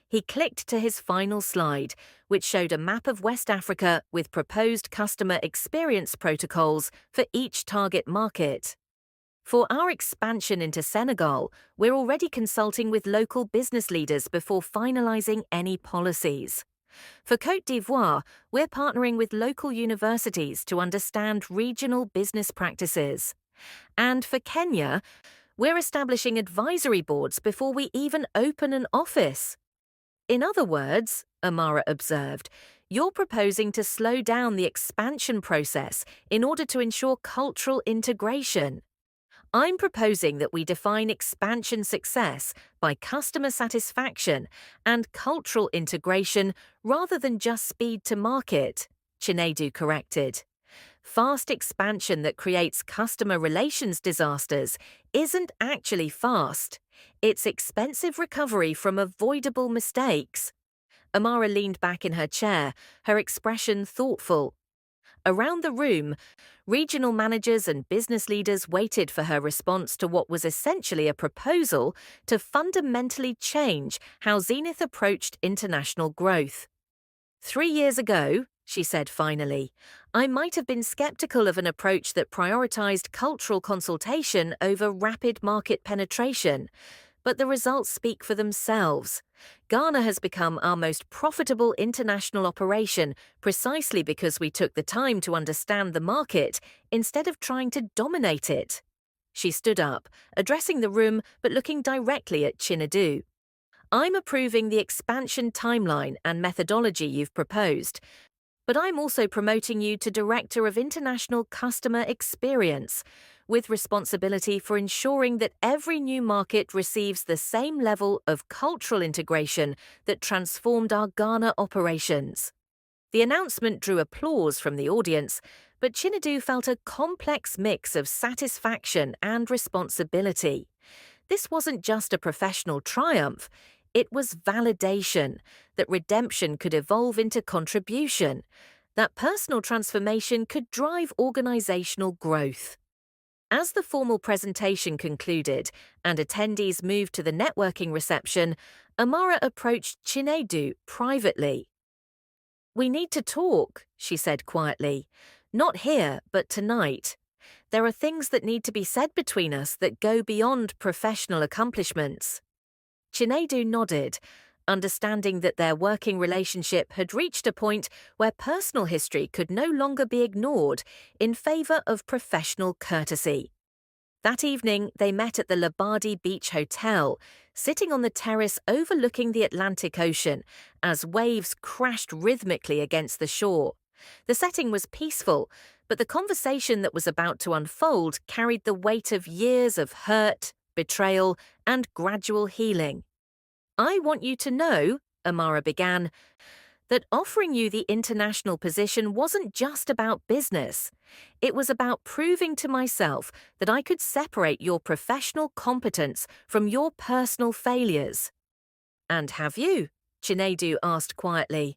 S1: He clicked to his final slide, which showed a map of West Africa with proposed customer experience protocols for each target market. For our expansion into Senegal, we're already consulting with local business leaders before finalizing any policies. For Côte d'Ivoire, we're partnering with local universities to understand regional business practices. And for Kenya, we're establishing advisory boards before we even open an office. In other words, Amara observed, you're proposing to slow down the expansion process in order to ensure cultural integration. I'm proposing that we define expansion success by customer satisfaction and cultural integration rather than just speed to market, Chinedu corrected. Fast expansion that creates customer relations disasters isn't actually fast. It's expensive recovery from avoidable mistakes. Amara leaned back in her chair, her expression thoughtful. Around the room, regional managers and business leaders waited for her response to what was essentially a proposal to fundamentally change how Zenith approached international growth. 3 years ago, she said finally, I might have been skeptical of an approach that prioritized cultural consultation over rapid market penetration, but the results speak for themselves. Ghana has become our most profitable international operation precisely because we took the time to understand the market instead of trying to dominate it. She stood up, addressing the room but looking directly at Chinedu. I'm approving the expansion timeline and methodology you've proposed, but I'm also promoting you to Director of International Customer Experience, with responsibility for ensuring that every new market receives the same level of cultural integration that transformed our Ghana operations. The announcement drew applause from the audience, but Chinedu felt a complex mix of satisfaction and responsibility. This wasn't just a professional triumph, it was validation that redemption could evolve into contribution, that personal transformation could drive organizational growth. As the formal presentation concluded and attendees moved to the networking reception, Amara approached Chinedu privately. We need to talk, she said quietly. Not here, but tonight. There are things that need to be said between us that go beyond professional accomplishments. Chinedu nodded, understanding that their working relationship had reached a point where personal history could no longer be ignored in favor of professional courtesy. That evening, they met at the Labadi Beach Hotel, sitting on the terrace overlooking the Atlantic Ocean as waves crashed rhythmically against the shore. The setting was peaceful, but the conversation that was about to unfold carried the weight of years of hurt, betrayal, and gradual healing. I want you to know, Amara began, that offering you the international position wasn't just about business. It was about proving to myself that I could separate your professional competence from your personal failures. And have you? Chinedu asked quietly.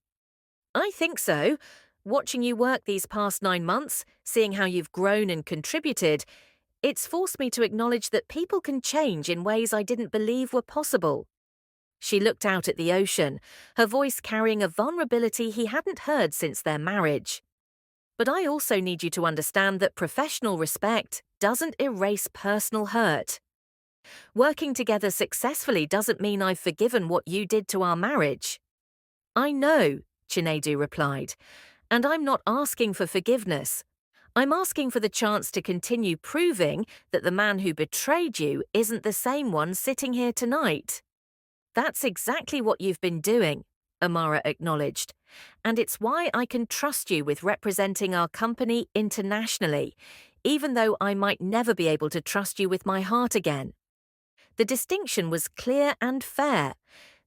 S1: I think so. Watching you work these past 9 months, seeing how you've grown and contributed, it's forced me to acknowledge that people can change in ways I didn't believe were possible. She looked out at the ocean, her voice carrying a vulnerability he hadn't heard since their marriage. But I also need you to understand that professional respect doesn't erase personal hurt. Working together successfully doesn't mean I've forgiven what you did to our marriage. I know, Chinedu replied, and I'm not asking for forgiveness. I'm asking for the chance to continue proving that the man who betrayed you isn't the same one sitting here tonight. That's exactly what you've been doing, Amara acknowledged, and it's why I can trust you with representing our company internationally, even though I might never be able to trust you with my heart again. The distinction was clear and fair.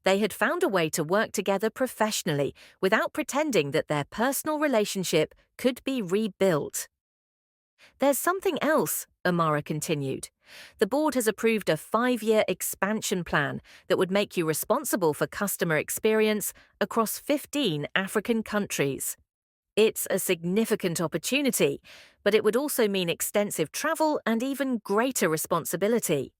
S1: They had found a way to work together professionally without pretending that their personal relationship could be rebuilt. There's something else, Amara continued. The board has approved a 5-year expansion plan that would make you responsible for customer experience across 15 African countries. It's a significant opportunity, but it would also mean extensive travel and even greater responsibility.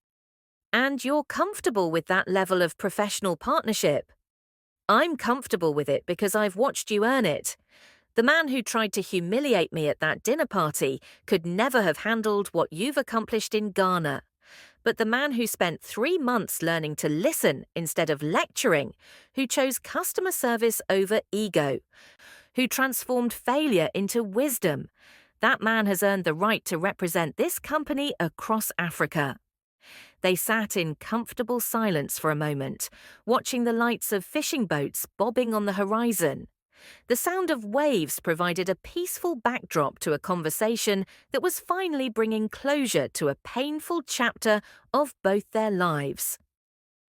S1: And you're comfortable with that level of professional partnership? I'm comfortable with it because I've watched you earn it. The man who tried to humiliate me at that dinner party could never have handled what you've accomplished in Ghana. But the man who spent 3 months learning to listen instead of lecturing, who chose customer service over ego, who transformed failure into wisdom, that man has earned the right to represent this company across Africa. They sat in comfortable silence for a moment, watching the lights of fishing boats bobbing on the horizon. The sound of waves provided a peaceful backdrop to a conversation that was finally bringing closure to a painful chapter of both their lives.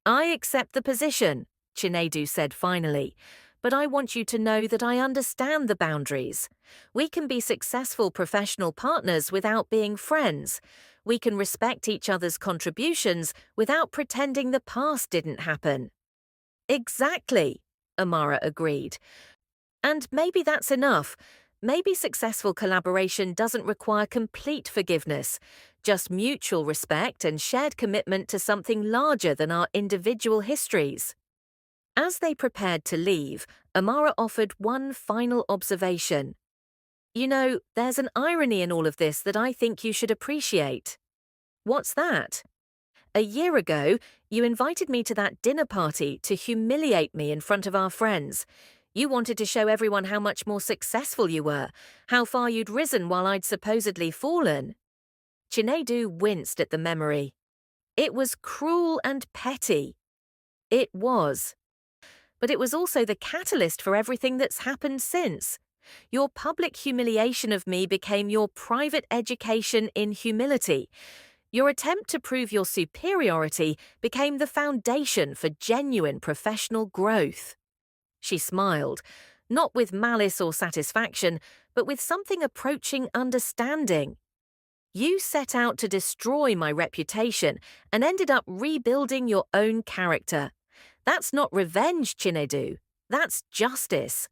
S1: I accept the position, Chinedu said finally, but I want you to know that I understand the boundaries. We can be successful professional partners without being friends. We can respect each other's contributions without pretending the past didn't happen. Exactly, Amara agreed. And maybe that's enough. Maybe successful collaboration doesn't require complete forgiveness, just mutual respect and shared commitment to something larger than our individual histories. As they prepared to leave, Amara offered one final observation. You know, there's an irony in all of this that I think you should appreciate. What's that? A year ago, you invited me to that dinner party to humiliate me in front of our friends. You wanted to show everyone how much more successful you were, how far you'd risen while I'd supposedly fallen. Chinedu winced at the memory. It was cruel and petty. It was. But it was also the catalyst for everything that's happened since. Your public humiliation of me became your private education in humility. Your attempt to prove your superiority became the foundation for genuine professional growth. She smiled, not with malice or satisfaction, but with something approaching understanding. You set out to destroy my reputation and ended up rebuilding your own character. That's not revenge, Chinedu. That's justice.